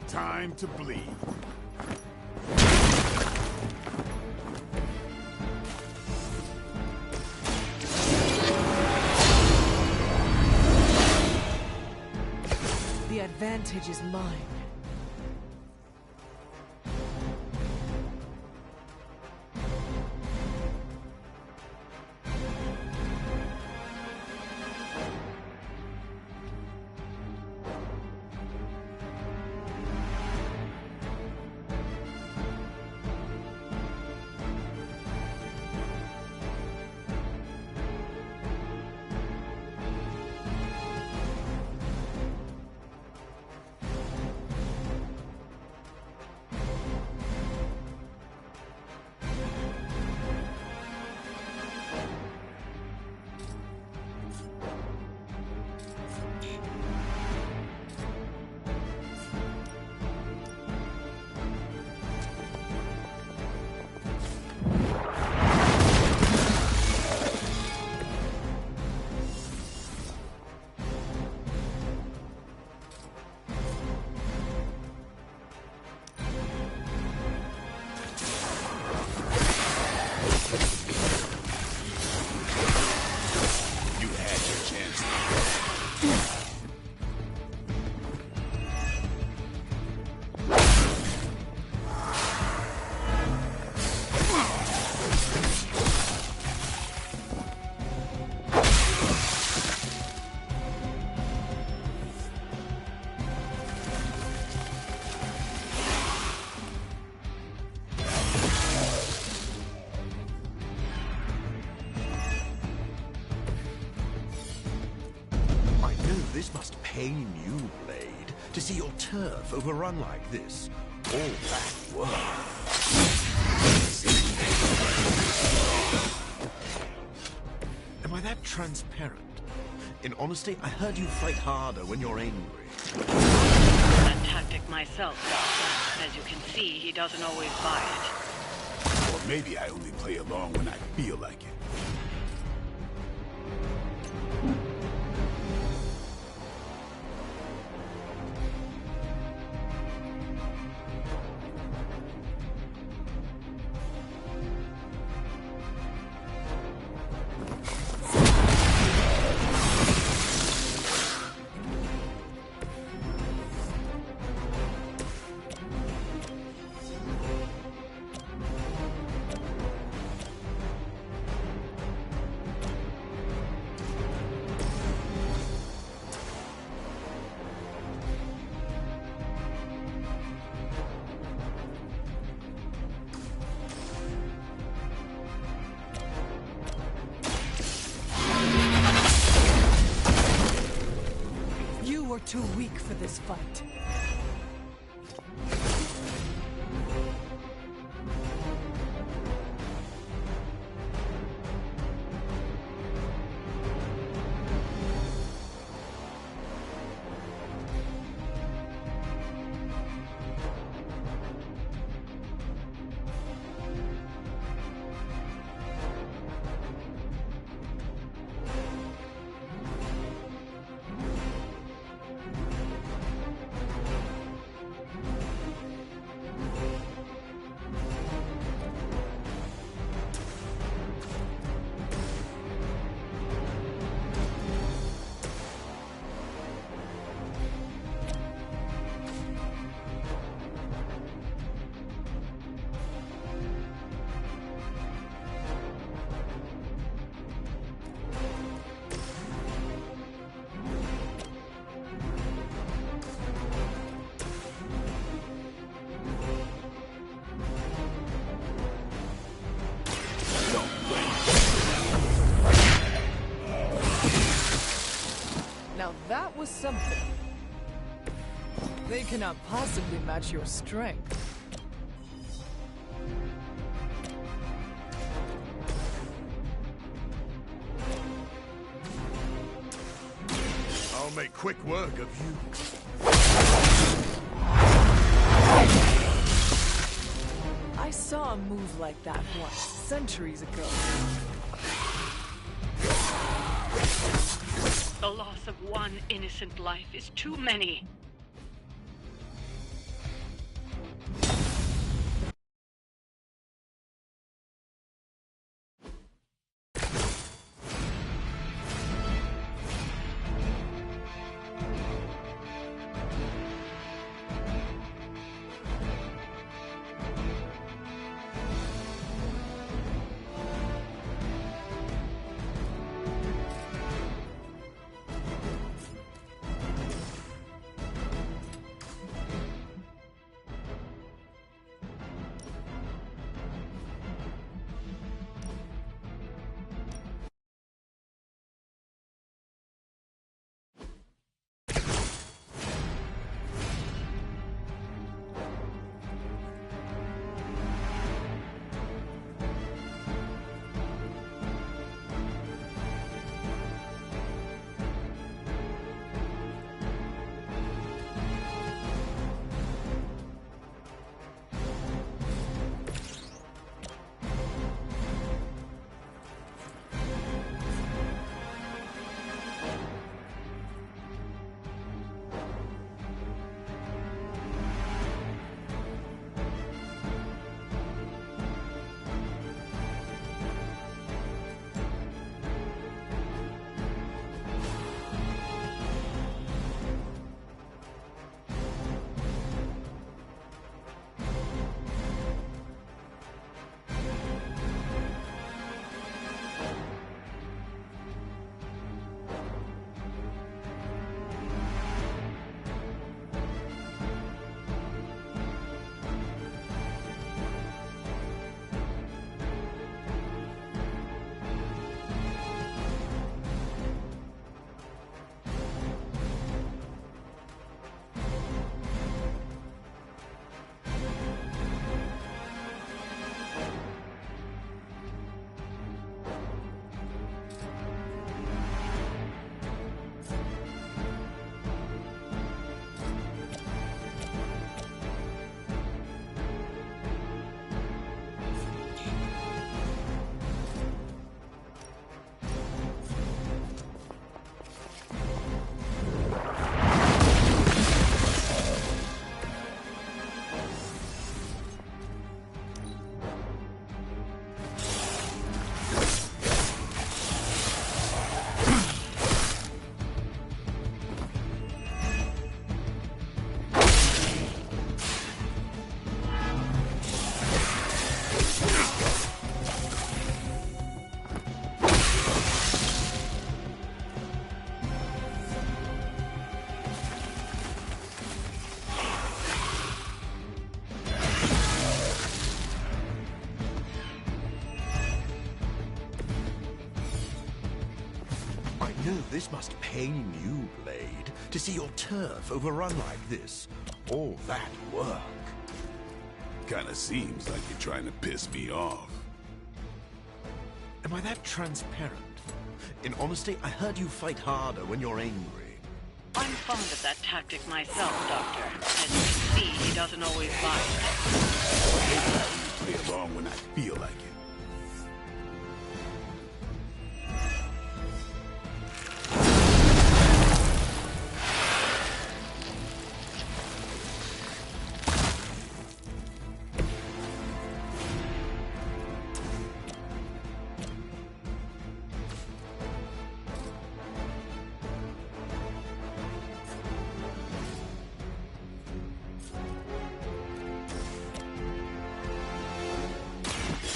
Time to bleed. The advantage is mine. pain you, Blade, to see your turf overrun like this. All that work. Am I that transparent? In honesty, I heard you fight harder when you're angry. That tactic myself, Doctor. As you can see, he doesn't always buy it. Or maybe I only play along when I feel like it. Too weak for this fight. Now that was something. They cannot possibly match your strength. I'll make quick work of you. I saw a move like that once, centuries ago. The loss of one innocent life is too many. know this must pain you, Blade, to see your turf overrun like this. All that work. Kinda seems like you're trying to piss me off. Am I that transparent? In honesty, I heard you fight harder when you're angry. I'm fond of that tactic myself, Doctor. As you can see, he doesn't always buy it. Play along when I feel like it.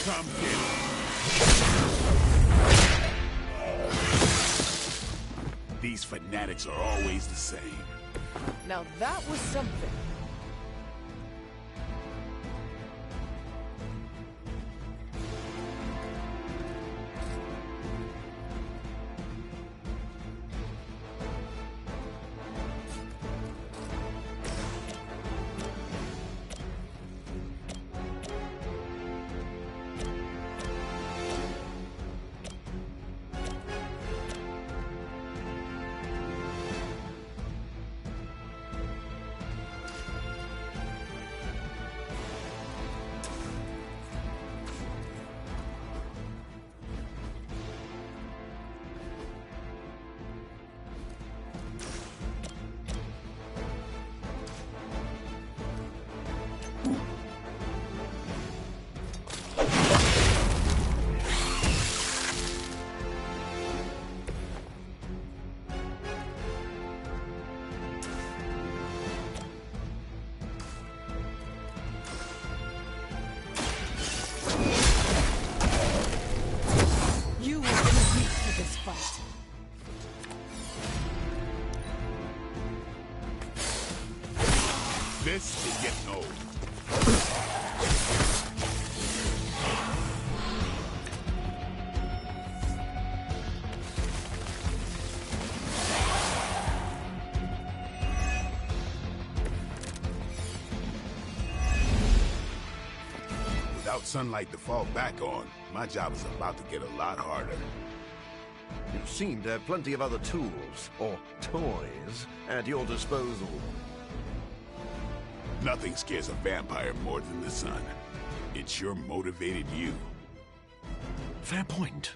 Come get it. These fanatics are always the same. Now that was something. This is getting old. Without sunlight to fall back on, my job is about to get a lot harder. You seem to have plenty of other tools, or toys, at your disposal. Nothing scares a vampire more than the sun. It sure motivated you. Fair point.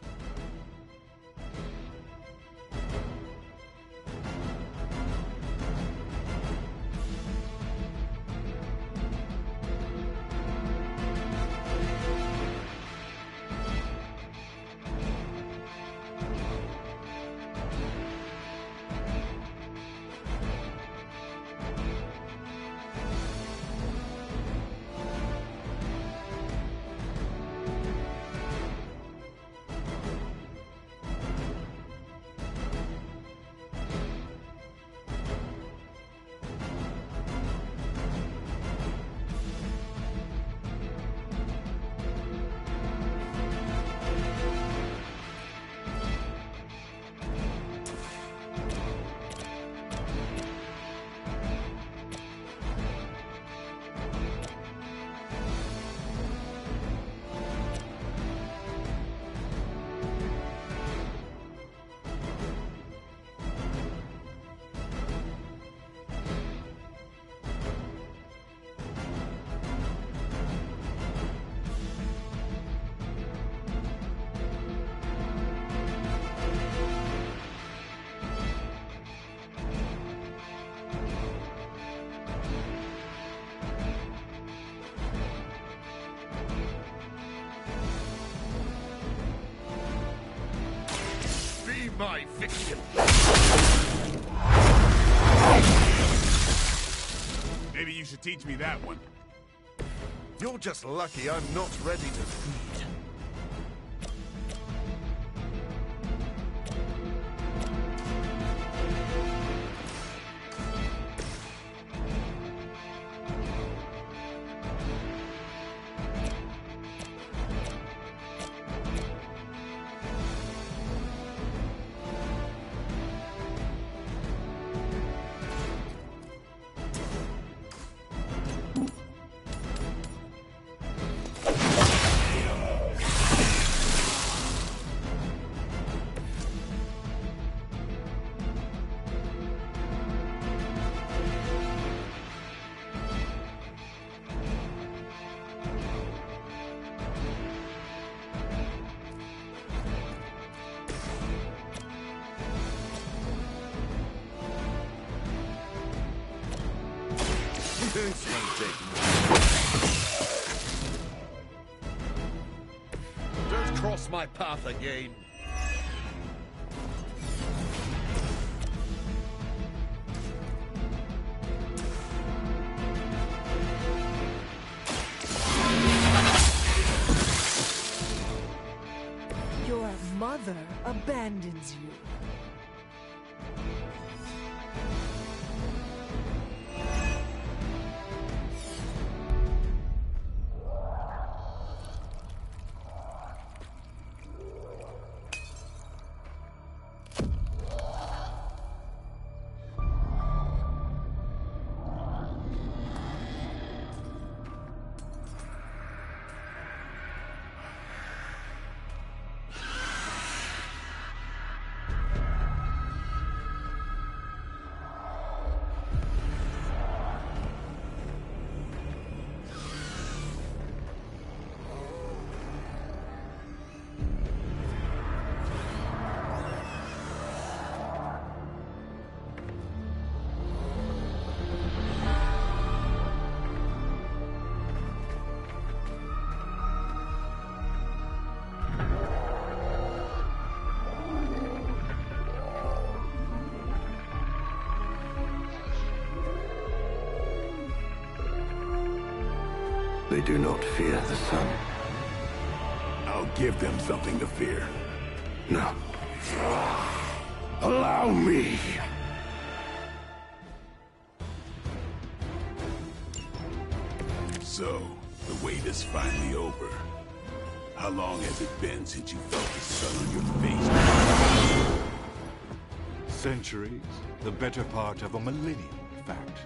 My victim. Maybe you should teach me that one. You're just lucky I'm not ready to feed. This won't take long. Don't cross my path again. Your mother abandons you. They do not fear the sun. I'll give them something to fear. No. Allow me! So, the wait is finally over. How long has it been since you felt the sun on your face? Centuries. The better part of a millennium, in fact.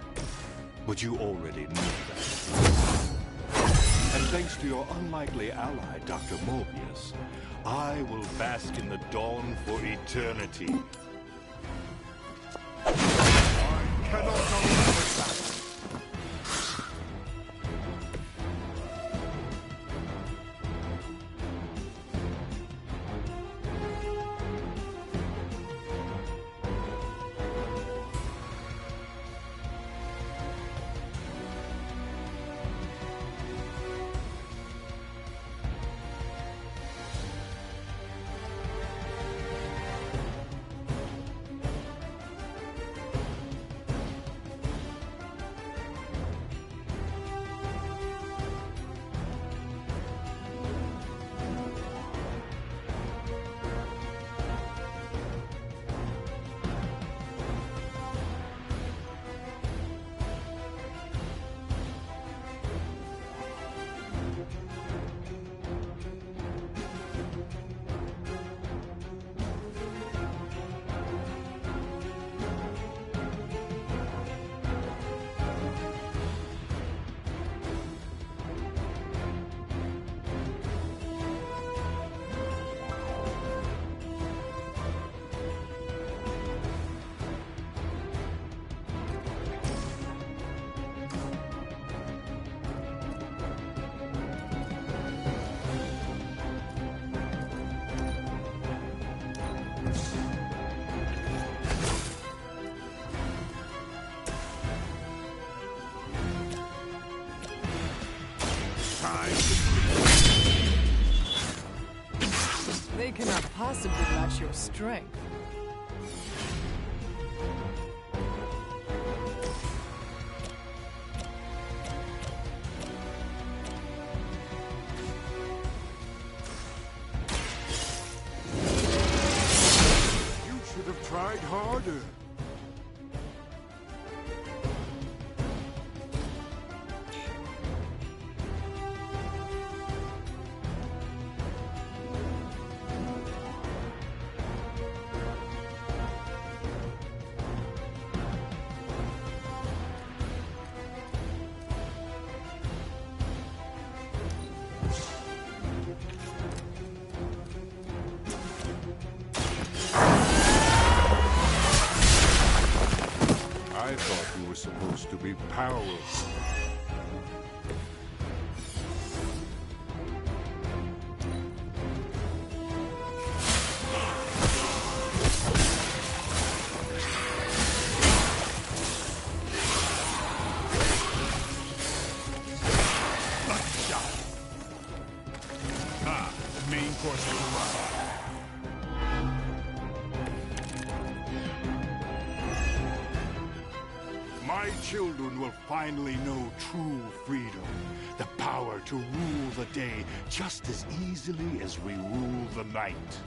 But you already knew that. And thanks to your unlikely ally, Dr. Morbius, I will bask in the dawn for eternity. I cannot allow that. They cannot possibly match your strength. You should have tried harder. I thought you were supposed to be powerful. course of the run. My children will finally know true freedom. The power to rule the day just as easily as we rule the night.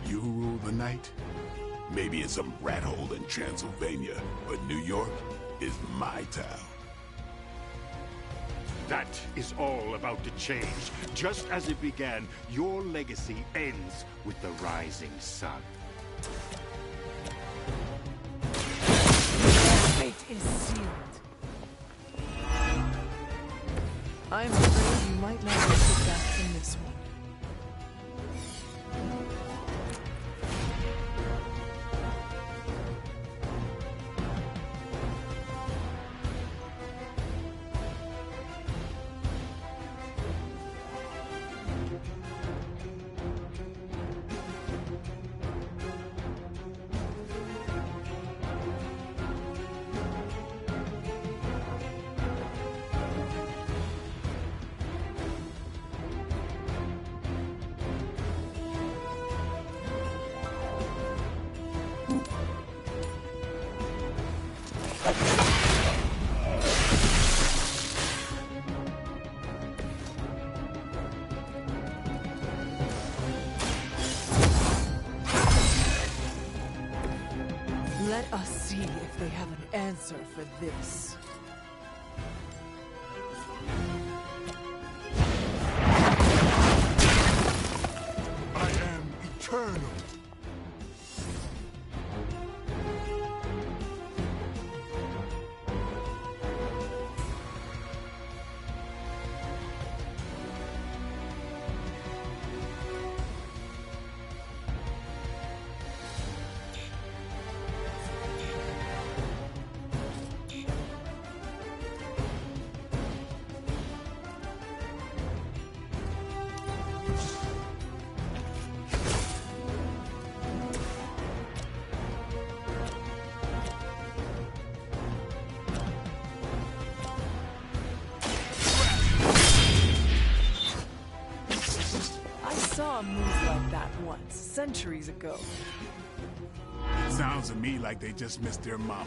You rule the night? Maybe in some rat hole in Transylvania, but New York is my town. That is all about to change. Just as it began, your legacy ends with the rising sun. Fate is sealed. I'm afraid you might not make it back from this one. Let us see if they have an answer for this. I am eternal. I saw a move like that once, centuries ago. It sounds to me like they just missed their mama.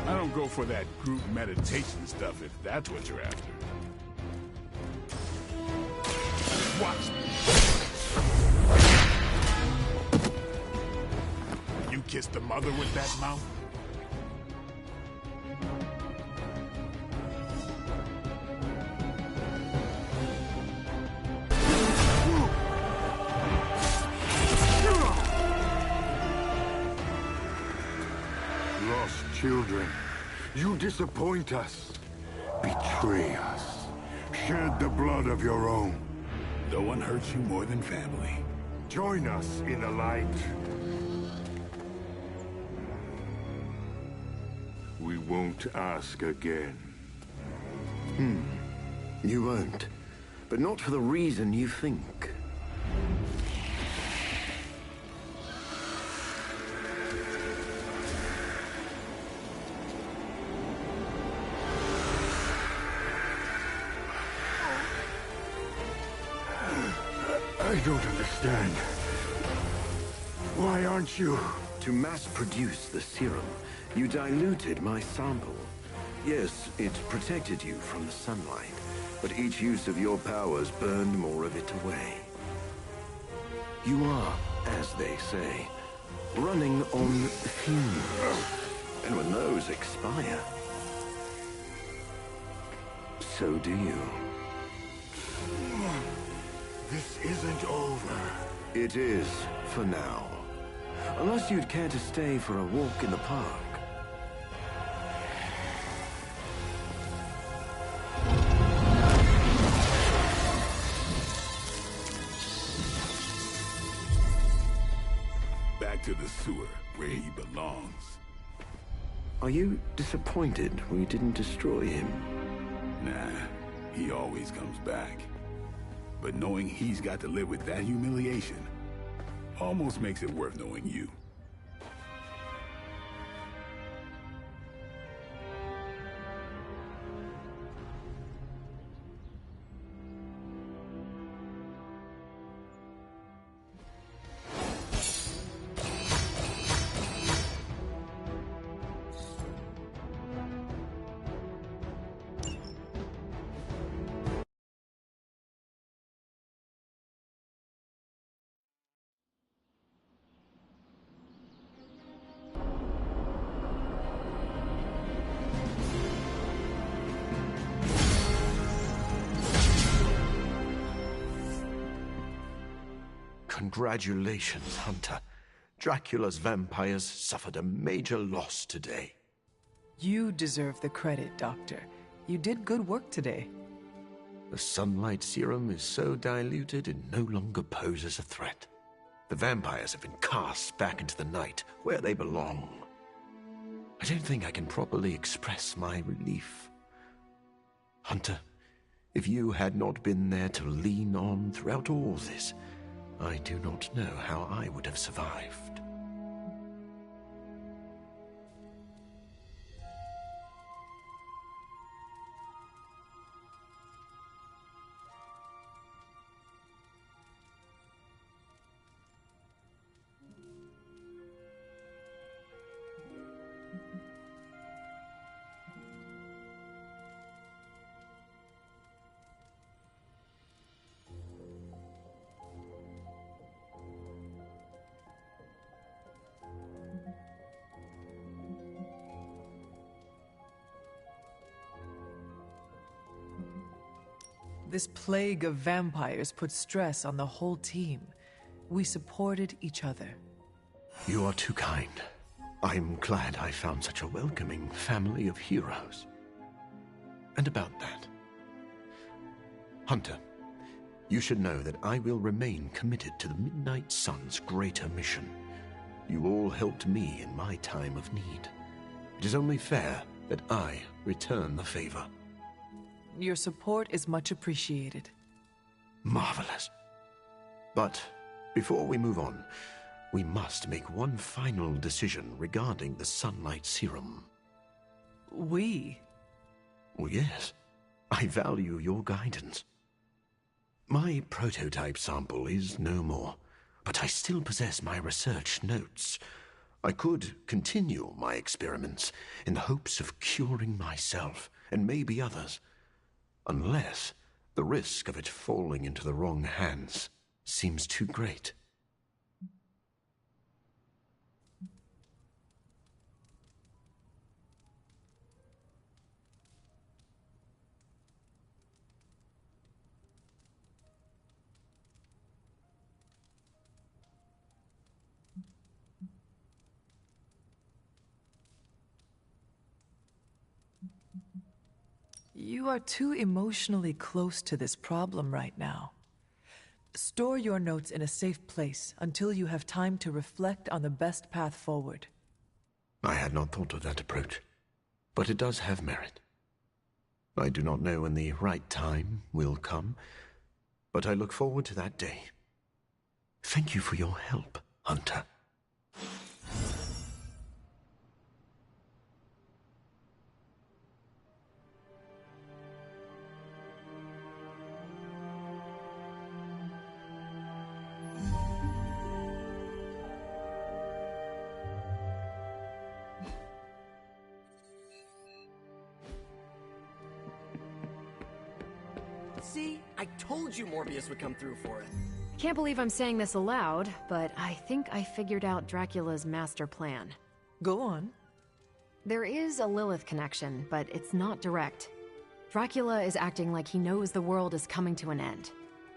I don't go for that group meditation stuff if that's what you're after. Watch me. You kissed the mother with that mouth? Lost children, you disappoint us, betray us, shed the blood of your own. No one hurts you more than family. Join us in the light. We won't ask again. You won't. But not for the reason you think. I don't understand. Why aren't you? To mass-produce the serum, you diluted my sample. Yes, it protected you from the sunlight, but each use of your powers burned more of it away. You are, as they say, running on fumes. And when those expire, so do you. This isn't over. It is, for now. Unless you'd care to stay for a walk in the park. Back to the sewer, where he belongs. Are you disappointed we didn't destroy him? Nah, he always comes back. But knowing he's got to live with that humiliation almost makes it worth knowing you. Congratulations, Hunter. Dracula's vampires suffered a major loss today. You deserve the credit, Doctor. You did good work today. The sunlight serum is so diluted it no longer poses a threat. The vampires have been cast back into the night, where they belong. I don't think I can properly express my relief. Hunter, if you had not been there to lean on throughout all this, I do not know how I would have survived. This plague of vampires put stress on the whole team. We supported each other. You are too kind. I'm glad I found such a welcoming family of heroes. And about that, Hunter, you should know that I will remain committed to the Midnight Sun's greater mission. You all helped me in my time of need. It is only fair that I return the favor. Your support is much appreciated. Marvelous. But before we move on, we must make one final decision regarding the sunlight serum. We? Well, yes. I value your guidance. My prototype sample is no more, but I still possess my research notes. I could continue my experiments in the hopes of curing myself and maybe others. Unless the risk of it falling into the wrong hands seems too great. You are too emotionally close to this problem right now. Store your notes in a safe place until you have time to reflect on the best path forward. I had not thought of that approach. but it does have merit. I do not know when the right time will come, but I look forward to that day. Thank you for your help, Hunter. See? I told you Morbius would come through for it. I can't believe I'm saying this aloud, but I think I figured out Dracula's master plan. Go on. There is a Lilith connection, but it's not direct. Dracula is acting like he knows the world is coming to an end.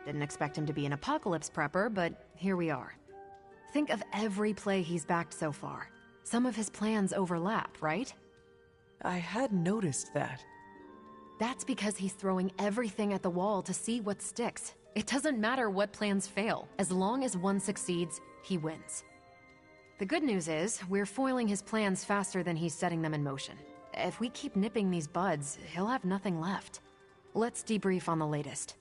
Didn't expect him to be an apocalypse prepper, but here we are. Think of every play he's backed so far. Some of his plans overlap, right? I had noticed that. That's because he's throwing everything at the wall to see what sticks. It doesn't matter what plans fail. As long as one succeeds, he wins. The good news is, we're foiling his plans faster than he's setting them in motion. If we keep nipping these buds, he'll have nothing left. Let's debrief on the latest.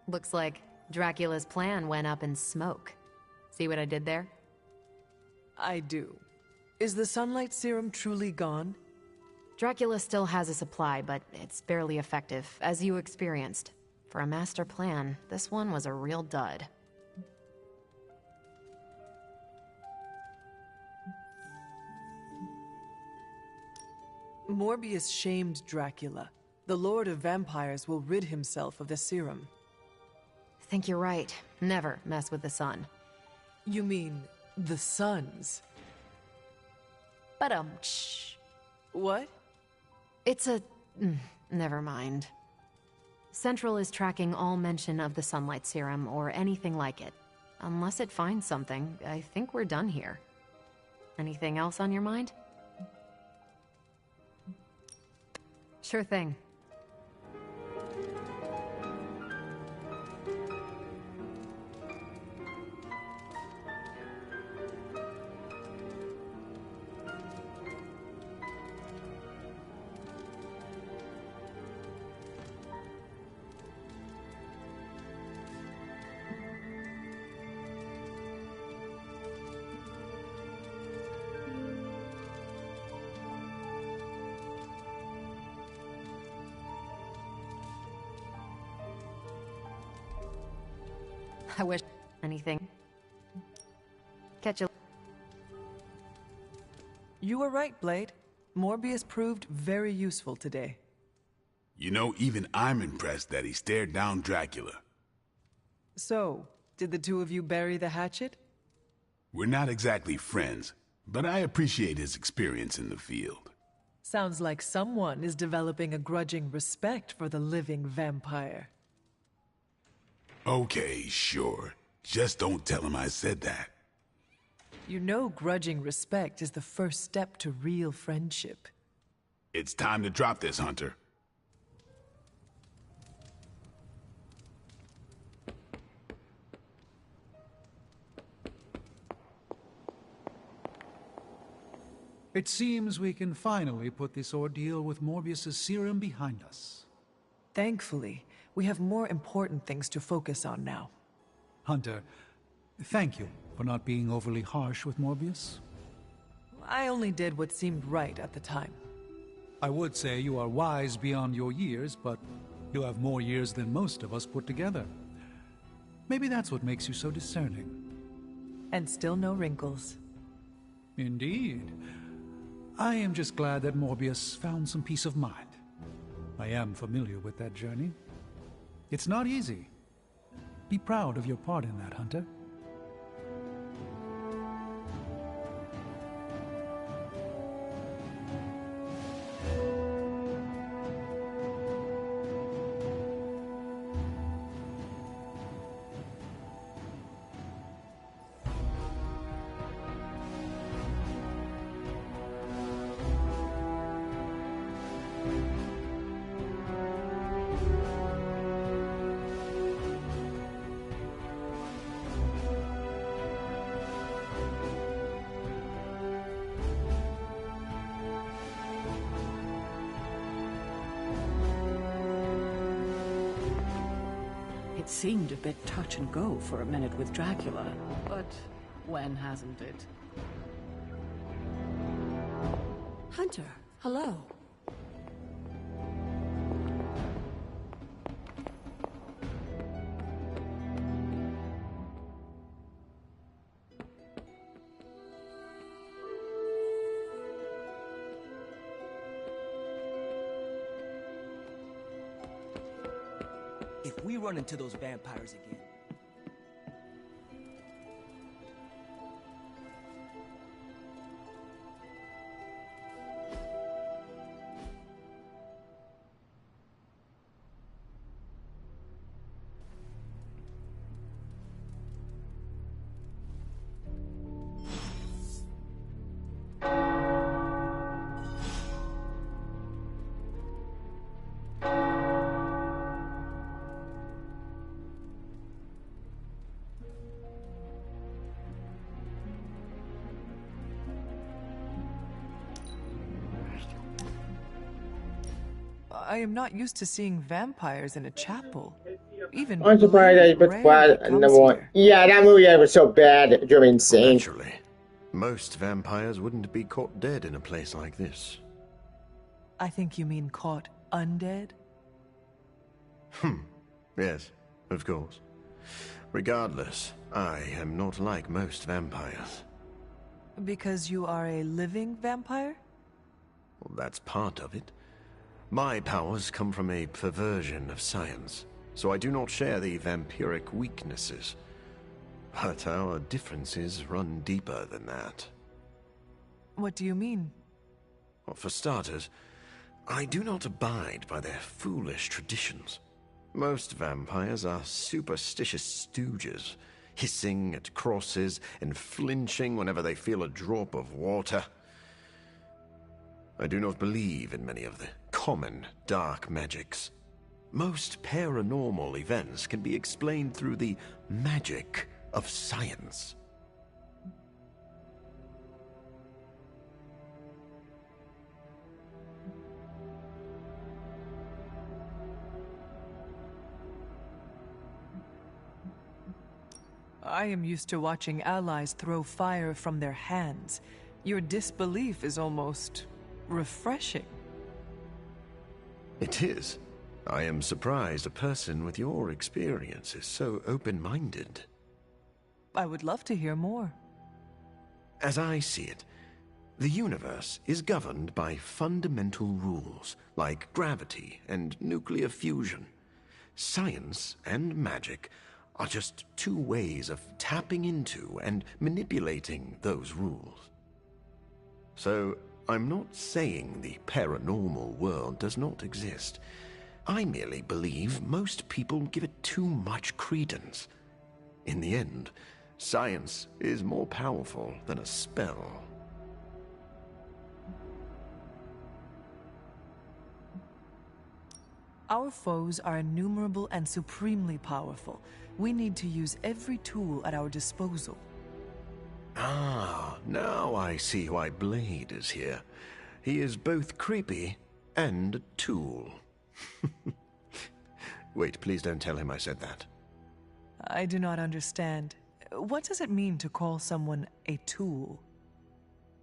Looks like Dracula's plan went up in smoke. See what I did there? I do. Is the sunlight serum truly gone? Dracula still has a supply, but it's barely effective, as you experienced. For a master plan, this one was a real dud. Morbius shamed Dracula. The Lord of Vampires will rid himself of the serum. Think you're right. Never mess with the sun. You mean the suns? But shh. What? It's a... never mind. Central is tracking all mention of the sunlight serum or anything like it. Unless it finds something, I think we're done here. Anything else on your mind? Sure thing. I wish anything. Catch you. You were right, Blade. Morbius proved very useful today. You know, even I'm impressed that he stared down Dracula. So, did the two of you bury the hatchet? We're not exactly friends, but I appreciate his experience in the field. Sounds like someone is developing a grudging respect for the living vampire. Okay, sure. Just don't tell him I said that. You know grudging respect is the first step to real friendship. It's time to drop this, Hunter. It seems we can finally put this ordeal with Morbius's serum behind us. Thankfully, we have more important things to focus on now. Hunter, thank you for not being overly harsh with Morbius. I only did what seemed right at the time. I would say you are wise beyond your years, but you have more years than most of us put together. Maybe that's what makes you so discerning. And still no wrinkles. Indeed. I am just glad that Morbius found some peace of mind. I am familiar with that journey. It's not easy. Be proud of your part in that, Hunter. It seemed a bit touch and go for a minute with Dracula, but when hasn't it? Hunter, hello. If we run into those vampires again... I am not used to seeing vampires in a chapel. Even I'm surprised I put Flat number one. Yeah, that movie was so bad, it drove me insane. Naturally. Most vampires wouldn't be caught dead in a place like this. I think you mean caught undead? Yes, of course. Regardless, I am not like most vampires. Because you are a living vampire? Well, that's part of it. My powers come from a perversion of science, so I do not share the vampiric weaknesses. But our differences run deeper than that. What do you mean? Well, for starters, I do not abide by their foolish traditions. Most vampires are superstitious stooges, hissing at crosses and flinching whenever they feel a drop of water. I do not believe in many of the common dark magics. Most paranormal events can be explained through the magic of science. I am used to watching allies throw fire from their hands. Your disbelief is almost refreshing. It is. I am surprised a person with your experience is so open-minded. I would love to hear more. As I see it, the universe is governed by fundamental rules, like gravity and nuclear fusion. Science and magic are just two ways of tapping into and manipulating those rules. So, I'm not saying the paranormal world does not exist. I merely believe most people give it too much credence. In the end, science is more powerful than a spell. Our foes are innumerable and supremely powerful. We need to use every tool at our disposal. Ah, now I see why Blade is here. He is both creepy and a tool. Wait, please don't tell him I said that. I do not understand. What does it mean to call someone a tool?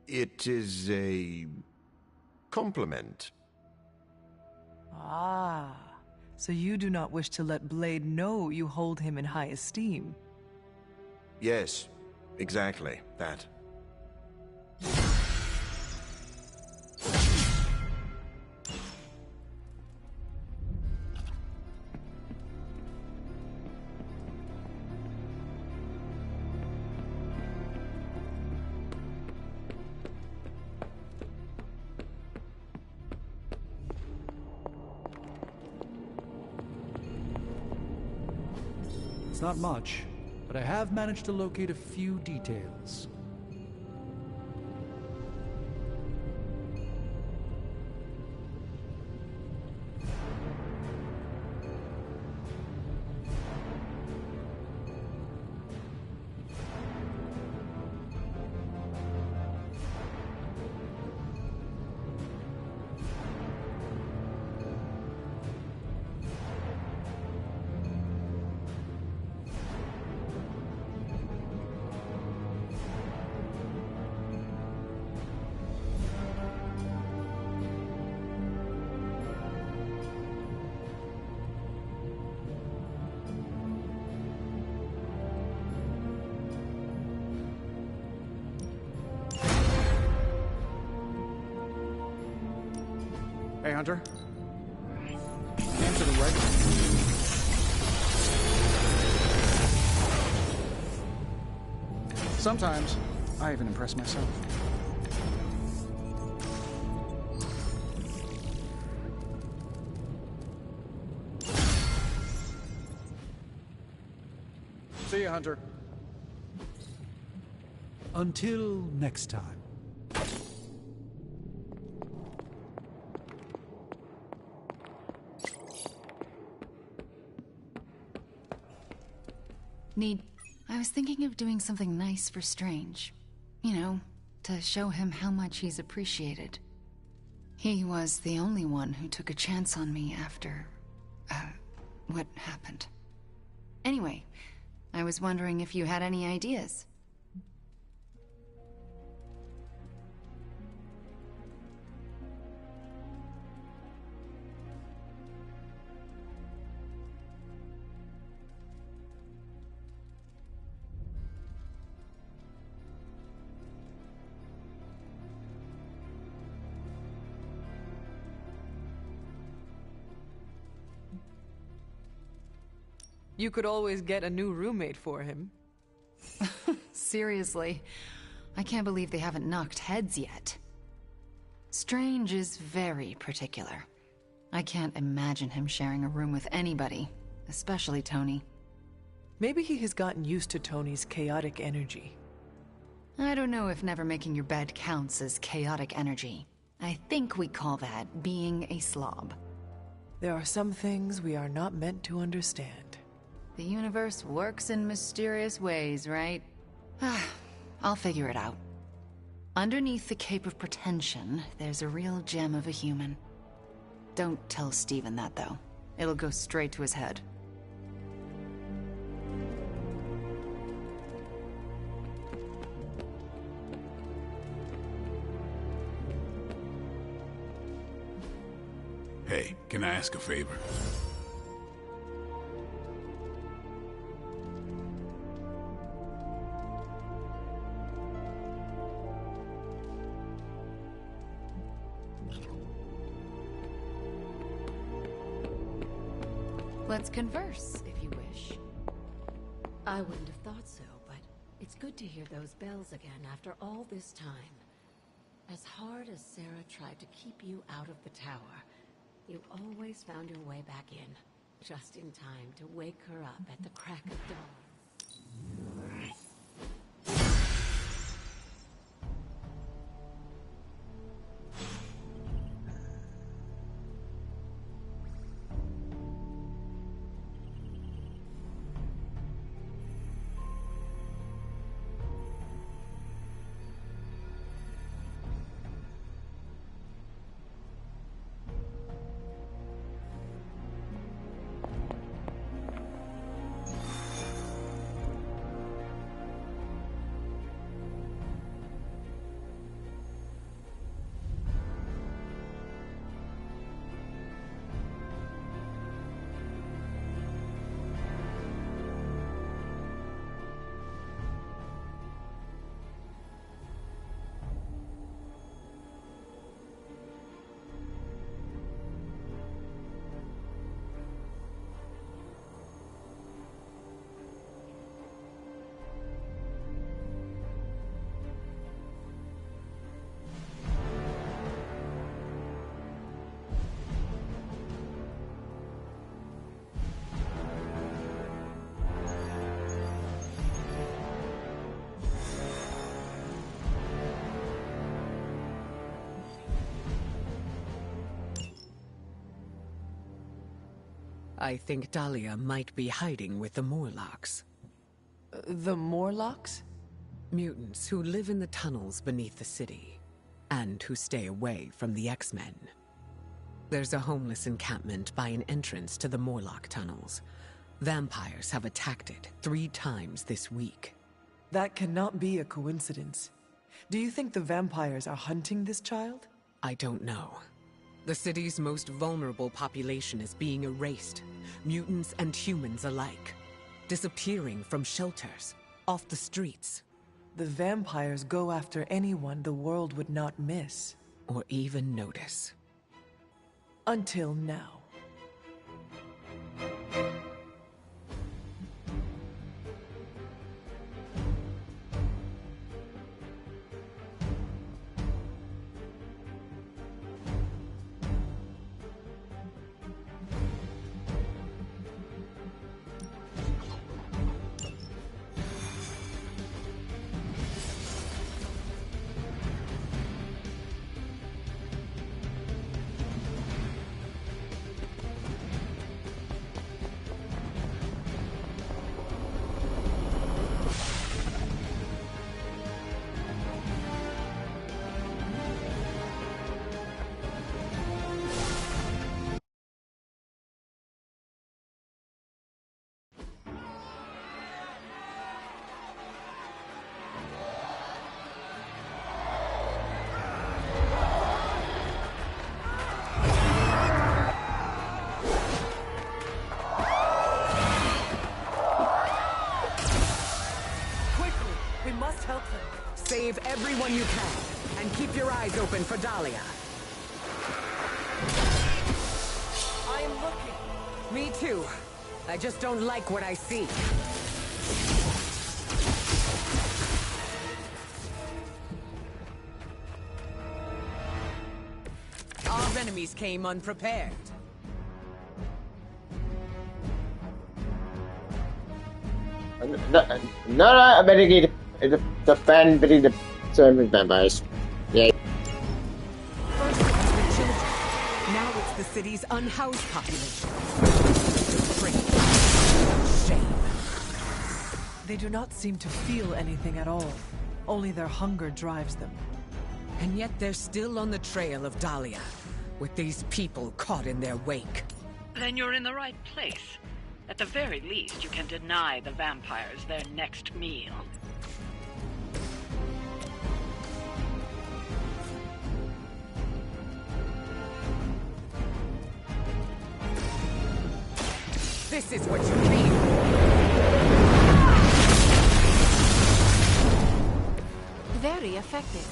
It is a compliment. Ah, so you do not wish to let Blade know you hold him in high esteem. Yes, exactly that. It's not much, but I have managed to locate a few details. Hey, Hunter. Hand to the right. Sometimes, I even impress myself. See you, Hunter. Until next time. I was thinking of doing something nice for Strange. You know, to show him how much he's appreciated. He was the only one who took a chance on me after, what happened. Anyway, I was wondering if you had any ideas. You could always get a new roommate for him. Seriously, I can't believe they haven't knocked heads yet. Strange is very particular. I can't imagine him sharing a room with anybody, especially Tony. Maybe he has gotten used to Tony's chaotic energy. I don't know if never making your bed counts as chaotic energy. I think we call that being a slob. There are some things we are not meant to understand. The universe works in mysterious ways, right? I'll figure it out. Underneath the cape of pretension, there's a real gem of a human. Don't tell Steven that, though. It'll go straight to his head. Hey, can I ask a favor? Let's converse, if you wish. I wouldn't have thought so, but it's good to hear those bells again after all this time. As hard as Sarah tried to keep you out of the tower, you always found your way back in, just in time to wake her up at the crack of dawn. I think Dahlia might be hiding with the Morlocks. The Morlocks? Mutants who live in the tunnels beneath the city, and who stay away from the X-Men. There's a homeless encampment by an entrance to the Morlock tunnels. Vampires have attacked it 3 times this week. That cannot be a coincidence. Do you think the vampires are hunting this child? I don't know. The city's most vulnerable population is being erased, mutants and humans alike, disappearing from shelters, off the streets. The vampires go after anyone the world would not miss. Or even notice. Until now. Save everyone you can, and keep your eyes open for Dahlia. I am looking. Me too. I just don't like what I see. Our enemies came unprepared. No, I better get the fan between the servant vampires. Yeah. First it was the children. Now it's the city's unhoused population. Shame. They do not seem to feel anything at all. Only their hunger drives them. And yet they're still on the trail of Dahlia, with these people caught in their wake. Then you're in the right place. At the very least, you can deny the vampires their next meal. This is what you mean. Very effective.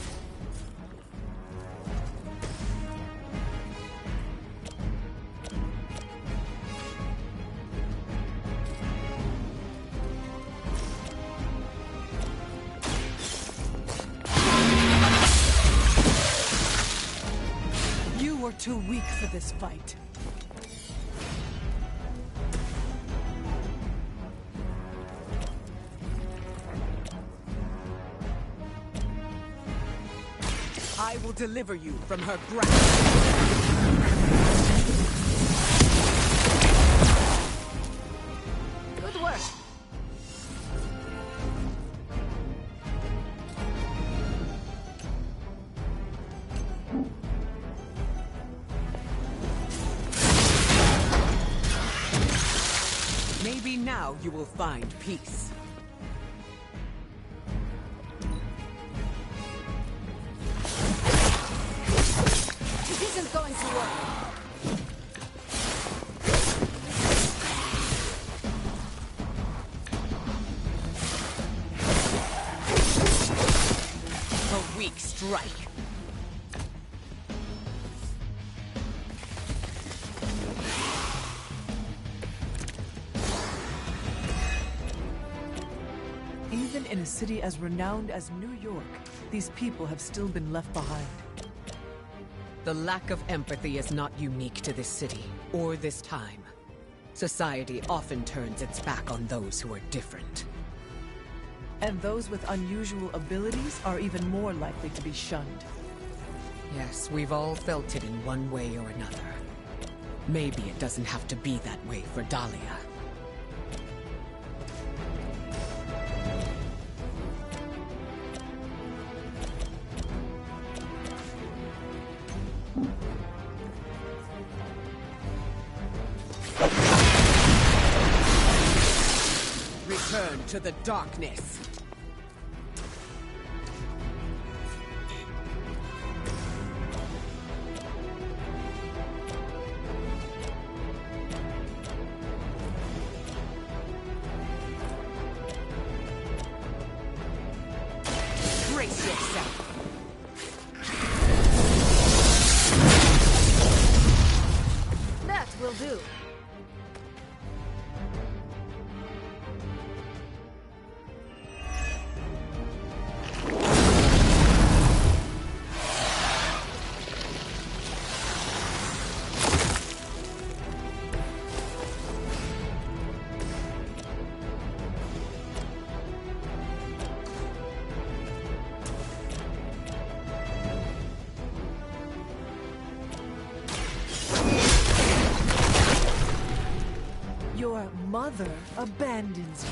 You were too weak for this fight. I will deliver you from her grasp. Good work. Maybe now you will find peace. Isn't going to work. A weak strike. Even in a city as renowned as New York, these people have still been left behind. The lack of empathy is not unique to this city, or this time. Society often turns its back on those who are different. And those with unusual abilities are even more likely to be shunned. Yes, we've all felt it in one way or another. Maybe it doesn't have to be that way for Dahlia. Return to the darkness. Brace yourself. mother abandons you.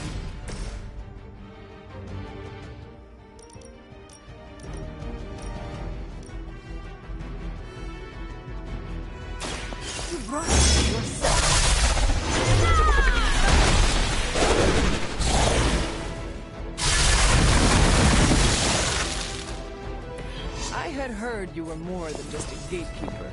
You brought it yourself. I had heard you were more than just a gatekeeper.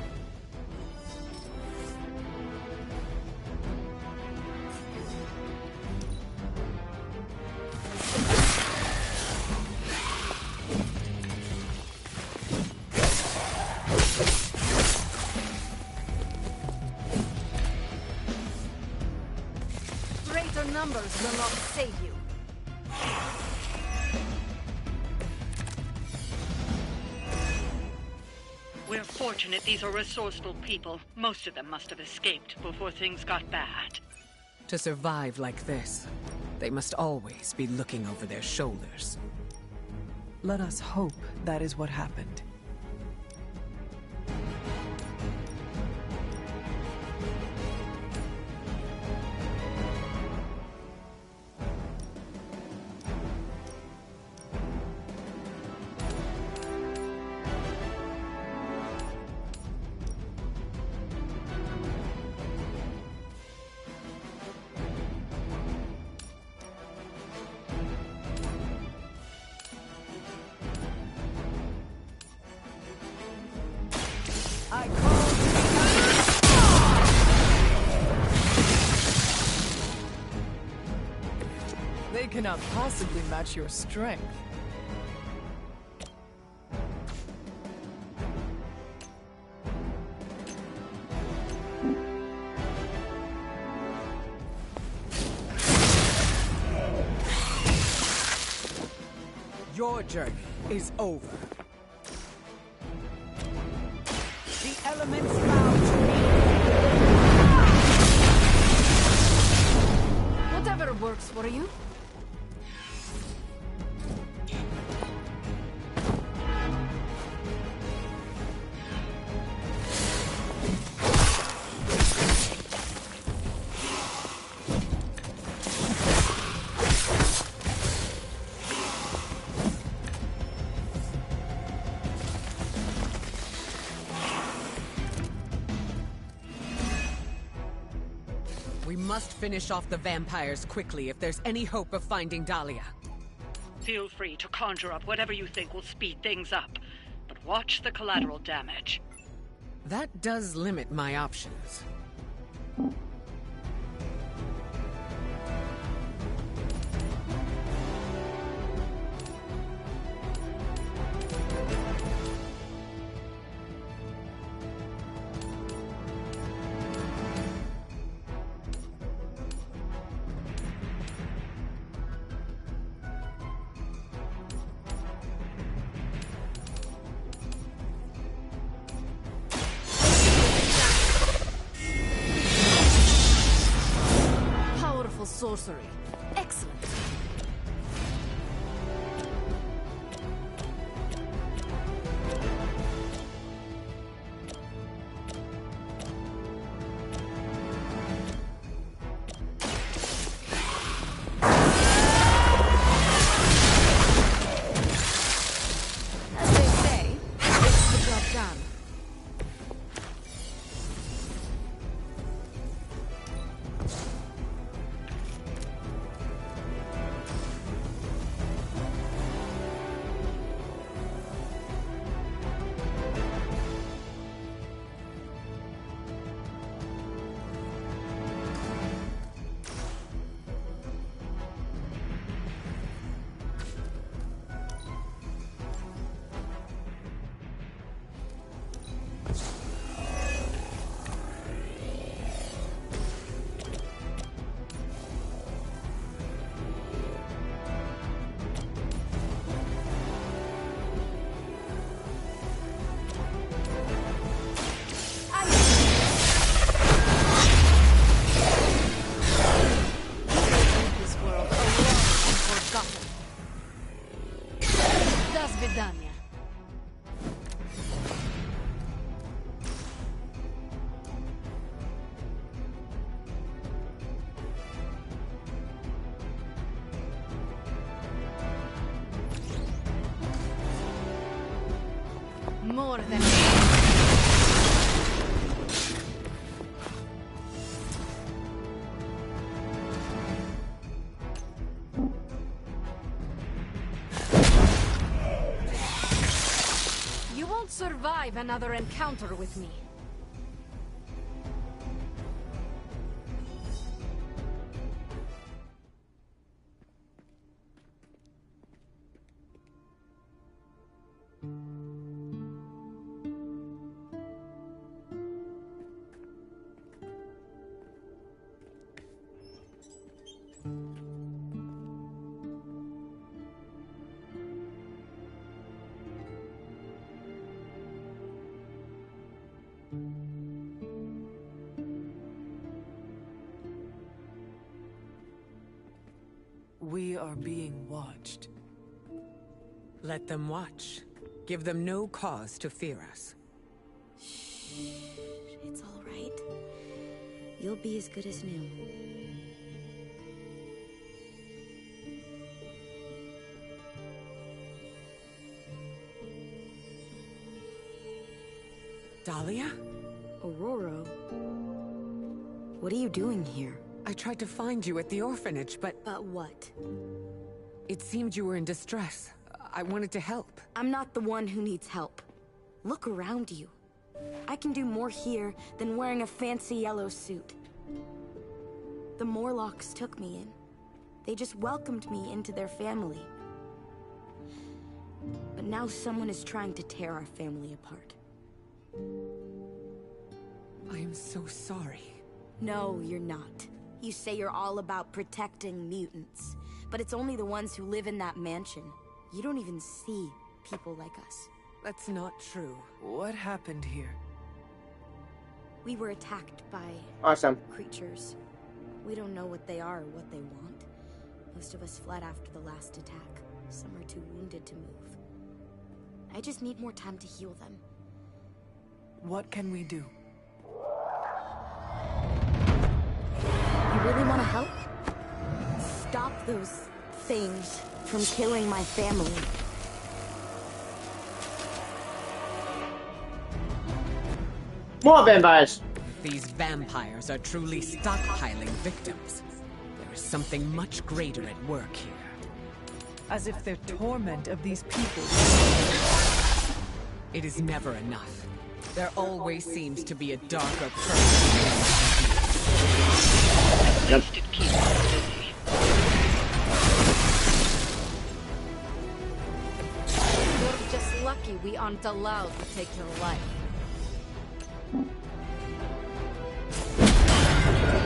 Greater numbers will not save you. We're fortunate these are resourceful people. Most of them must have escaped before things got bad. To survive like this, they must always be looking over their shoulders. Let us hope that is what happened. They cannot possibly match your strength. Your journey is over. The elements bow to me. Whatever works for you. We must finish off the vampires quickly if there's any hope of finding Dahlia. Feel free to conjure up whatever you think will speed things up, but watch the collateral damage. That does limit my options. Sorcery. Excellent. As they say, it's the job done. more than... You won't survive another encounter with me. We are being watched. Let them watch. Give them no cause to fear us. It's all right. You'll be as good as new. Dahlia? Aurora? What are you doing here? I tried to find you at the orphanage, but... But what? It seemed you were in distress. I wanted to help. I'm not the one who needs help. Look around you. I can do more here than wearing a fancy yellow suit. The Morlocks took me in. They just welcomed me into their family. But now someone is trying to tear our family apart. I am so sorry. No, you're not. You say you're all about protecting mutants, but it's only the ones who live in that mansion. You don't even see people like us. That's not true. What happened here? We were attacked by... Awesome. creatures. We don't know what they are or what they want. Most of us fled after the last attack. Some are too wounded to move. I just need more time to heal them. What can we do? You really want to help? Stop those things from killing my family. More vampires! These vampires are truly stockpiling victims. There is something much greater at work here. As if their torment of these people... It is never enough. There always seems to be a darker purpose. At least it keeps us busy. You're just lucky we aren't allowed to take your life.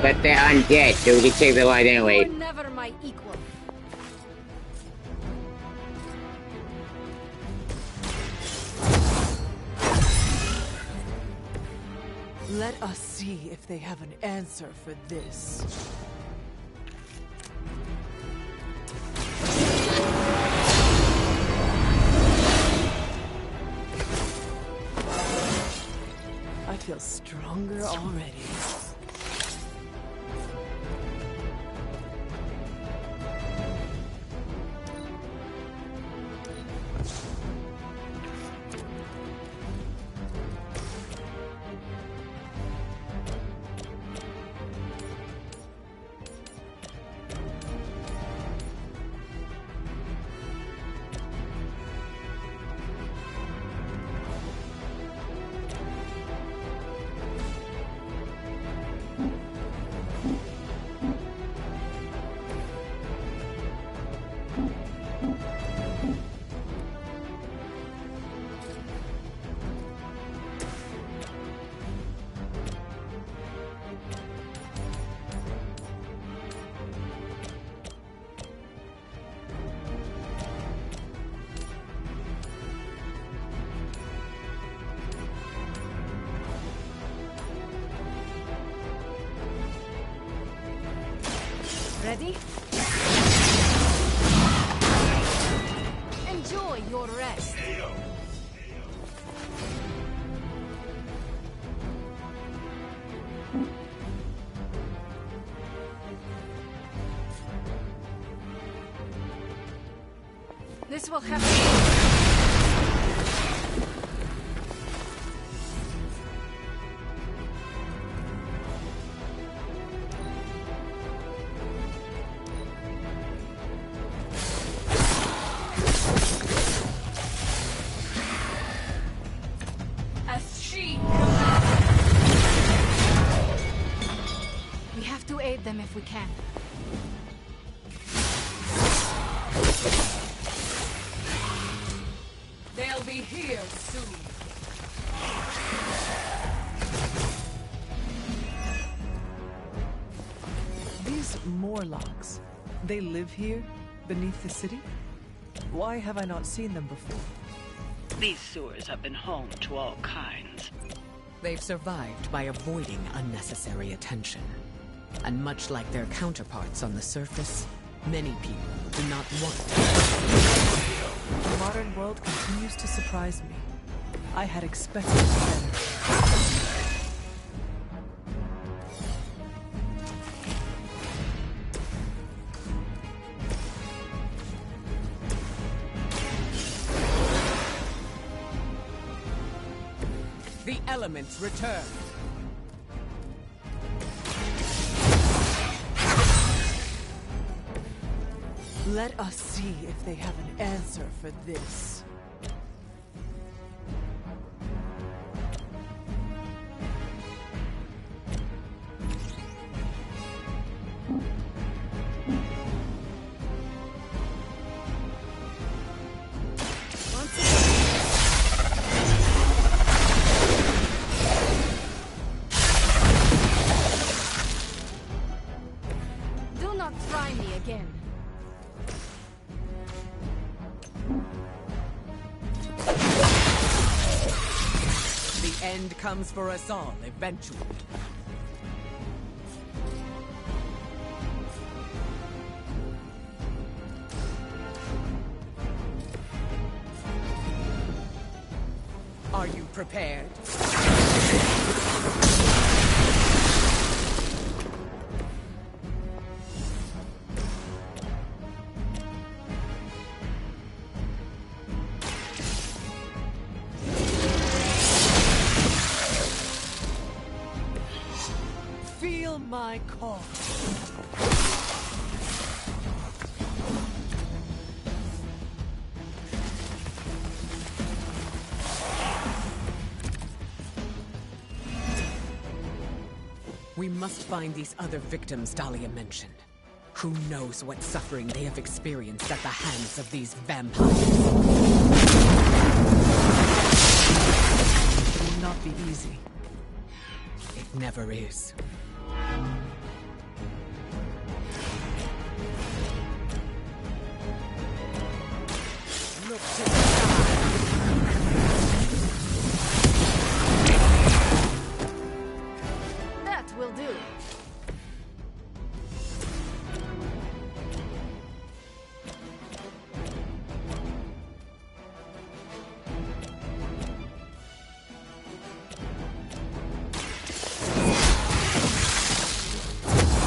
But they're undead, so we can take their life anyway. You were never my equal. Let us see if they have an answer for this. I feel stronger already. Ready? Enjoy your rest. This will happen. We have to aid them if we can. They'll be here soon. These Morlocks, they live here, beneath the city? Why have I not seen them before? These sewers have been home to all kinds. They've survived by avoiding unnecessary attention. And much like their counterparts on the surface, many people do not want to. The modern world continues to surprise me. I had expected better. The elements return. Let us see if they have an answer for this. Do not try me again. The end comes for us all eventually. Are you prepared? Feel my call. We must find these other victims Dahlia mentioned. Who knows what suffering they have experienced at the hands of these vampires? It will not be easy. It never is. Look to the That will do.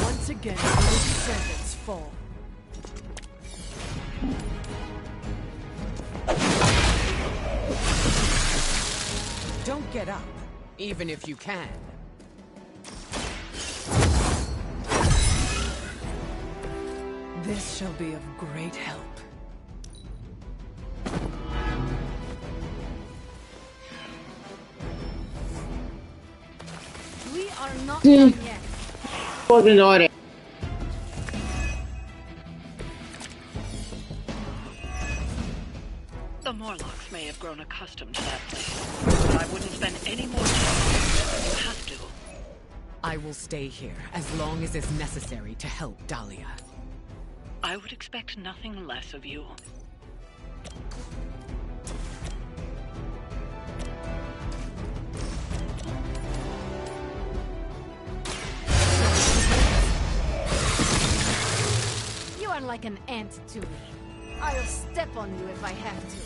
Once again, those servants fall. Don't get up, even if you can. This shall be of great help. We are not done yet. Fucking on it. The Morlocks may have grown accustomed to that place, but I wouldn't spend any more time there than you have to. I will stay here as long as is necessary to help Dahlia. I would expect nothing less of you. You are like an ant to me. I'll step on you if I have to.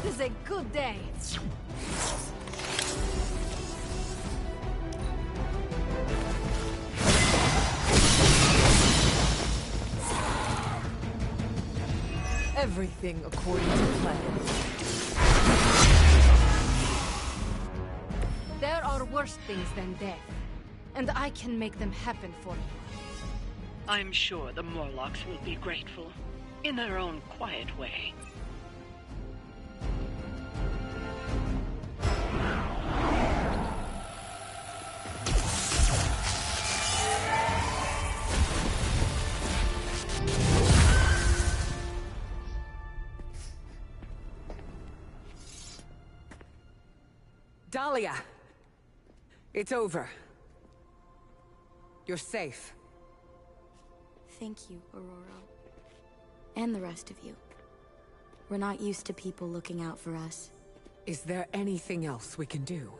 This is a good day. Everything according to plan. worse things than death. And I can make them happen for you. I'm sure the Morlocks will be grateful, in their own quiet way. Dahlia! It's over. You're safe. Thank you, Aurora. And the rest of you. We're not used to people looking out for us. Is there anything else we can do?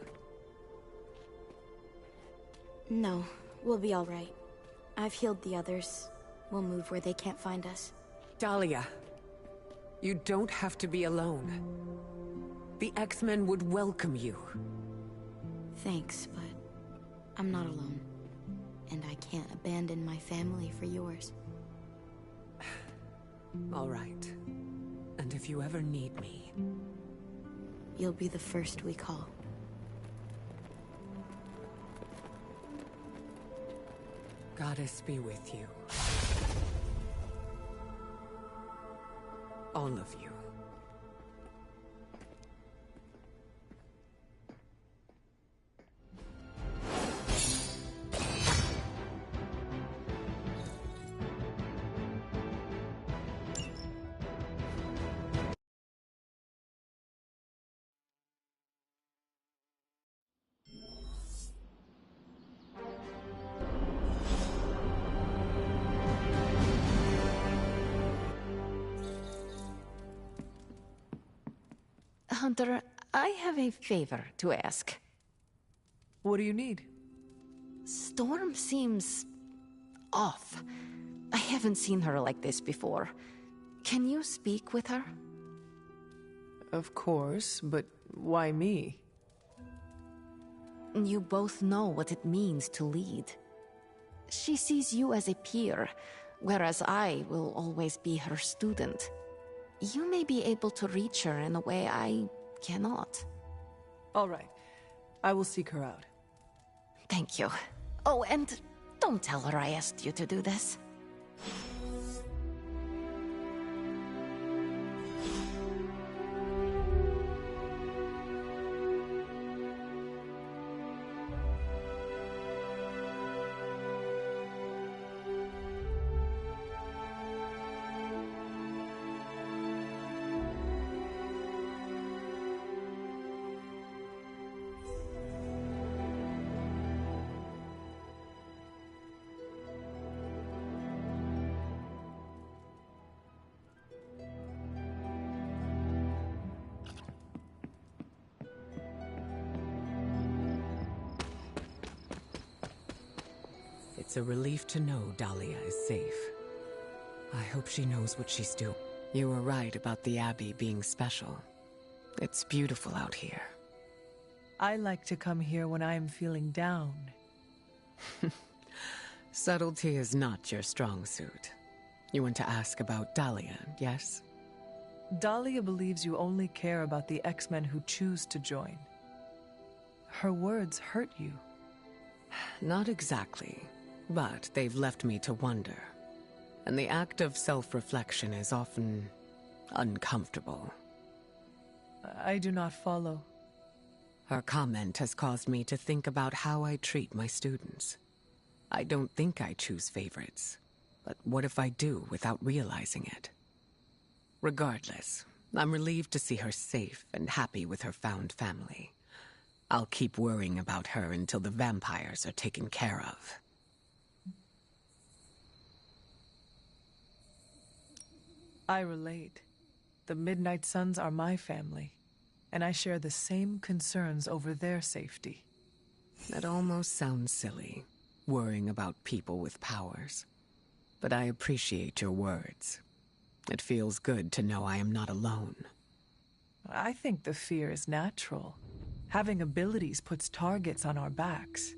No, we'll be all right. I've healed the others. We'll move where they can't find us. Dahlia, you don't have to be alone. The X-Men would welcome you. Thanks, but I'm not alone. And I can't abandon my family for yours. All right. And if you ever need me... You'll be the first we call. Goddess be with you. All of you. Hunter, I have a favor to ask. What do you need? Storm seems... off. I haven't seen her like this before. Can you speak with her? Of course, but why me? You both know what it means to lead. She sees you as a peer, whereas I will always be her student. You may be able to reach her in a way I cannot. All right. I will seek her out. Thank you. Oh, and don't tell her I asked you to do this. It's a relief to know Dahlia is safe. I hope she knows what she's doing. You were right about the Abbey being special. It's beautiful out here. I like to come here when I am feeling down. Subtlety is not your strong suit. You want to ask about Dahlia, yes? Dahlia believes you only care about the X-Men who choose to join. Her words hurt you. Not exactly, but they've left me to wonder. And the act of self-reflection is often uncomfortable. I do not follow. Her comment has caused me to think about how I treat my students. I don't think I choose favorites, but what if I do without realizing it? Regardless, I'm relieved to see her safe and happy with her found family. I'll keep worrying about her until the vampires are taken care of. I relate. The Midnight Suns are my family, and I share the same concerns over their safety. That almost sounds silly, worrying about people with powers. But I appreciate your words. It feels good to know I am not alone. I think the fear is natural. Having abilities puts targets on our backs.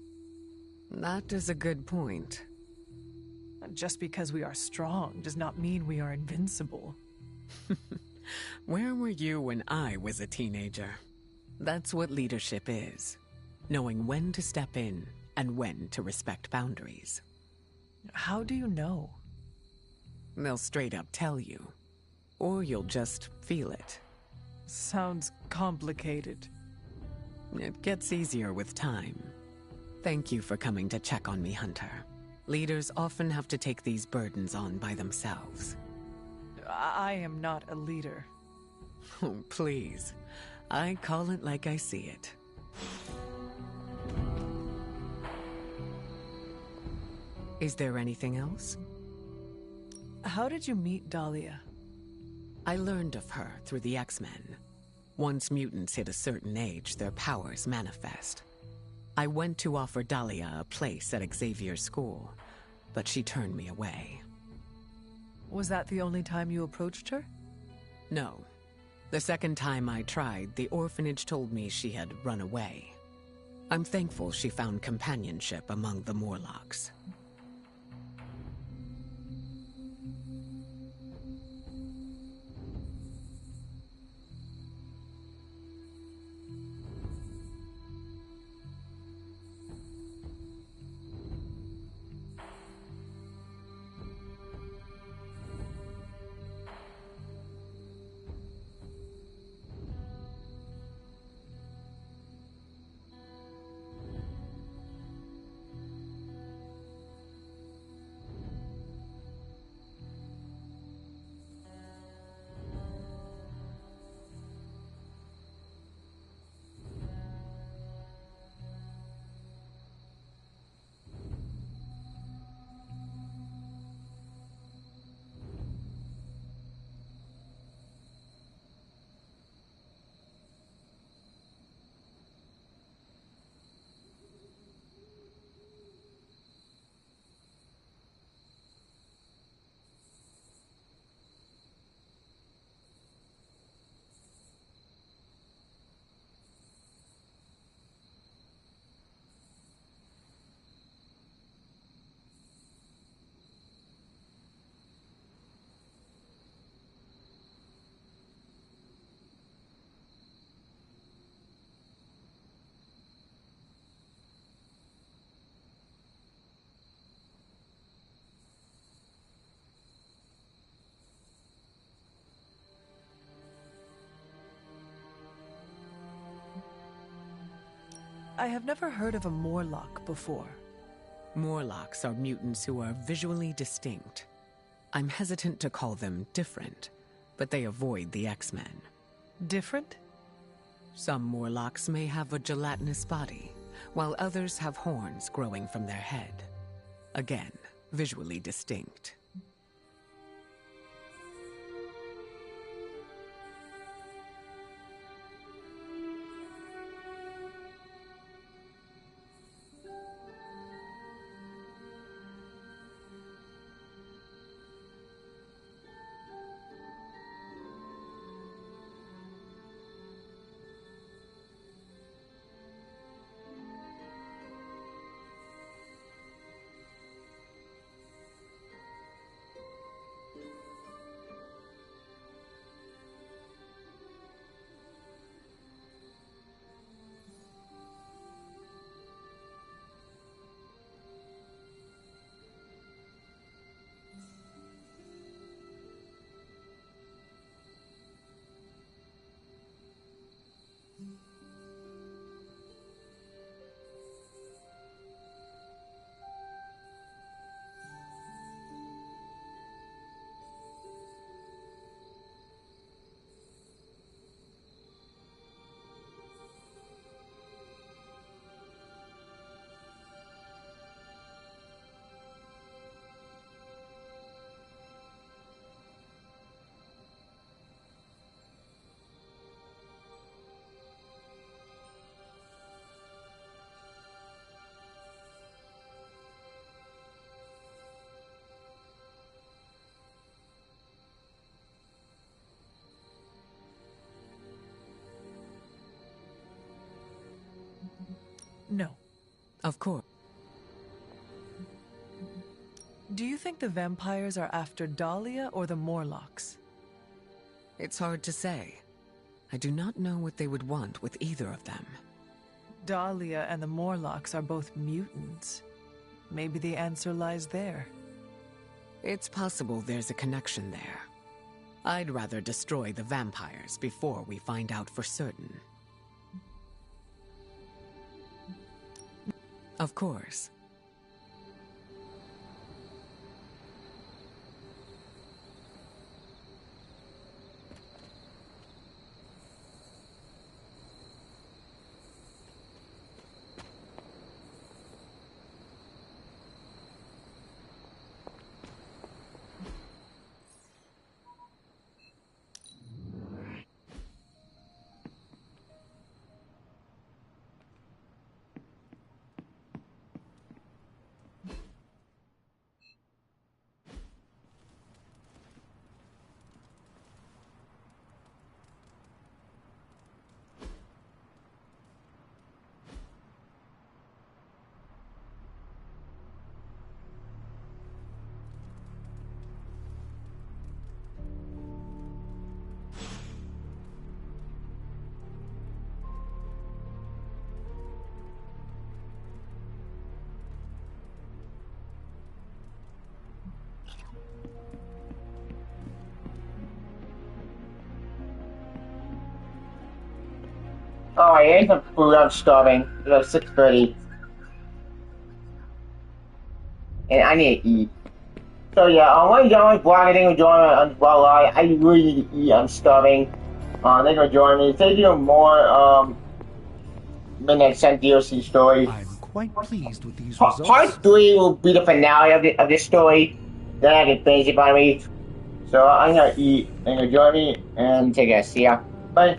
That is a good point. Just because we are strong does not mean we are invincible. Where were you when I was a teenager? That's what leadership is. knowing when to step in and when to respect boundaries. How do you know? They'll straight up tell you, or you'll just feel it. Sounds complicated. It gets easier with time. Thank you for coming to check on me, Hunter. Leaders often have to take these burdens on by themselves. I am not a leader. Oh, please. I call it like I see it. Is there anything else? How did you meet Dahlia? I learned of her through the X-Men. Once mutants hit a certain age, their powers manifest. I went to offer Dahlia a place at Xavier's school, but she turned me away. Was that the only time you approached her? No. The second time I tried, the orphanage told me she had run away. I'm thankful she found companionship among the Morlocks. I have never heard of a Morlock before. Morlocks are mutants who are visually distinct. I'm hesitant to call them different, but they avoid the X-Men. Different? Some Morlocks may have a gelatinous body, while others have horns growing from their head. Again, visually distinct. No. Of course. Do you think the vampires are after Dahlia or the Morlocks? It's hard to say. I do not know what they would want with either of them. Dahlia and the Morlocks are both mutants. Maybe the answer lies there. It's possible there's a connection there. I'd rather destroy the vampires before we find out for certain. Of course. Oh, I ate some food. I'm starving. It's like 6:30. And I need to eat. So yeah, I want to join my blog. I think I'm joining on well, I really need to eat. I'm starving. They're gonna join me. If they do more Midnight Sun DLC stories. I'm quite pleased with these results. Part 3 will be the finale of this story. Then I can finish it by me. So I'm gonna eat. They're gonna join me and take care. See ya. Bye.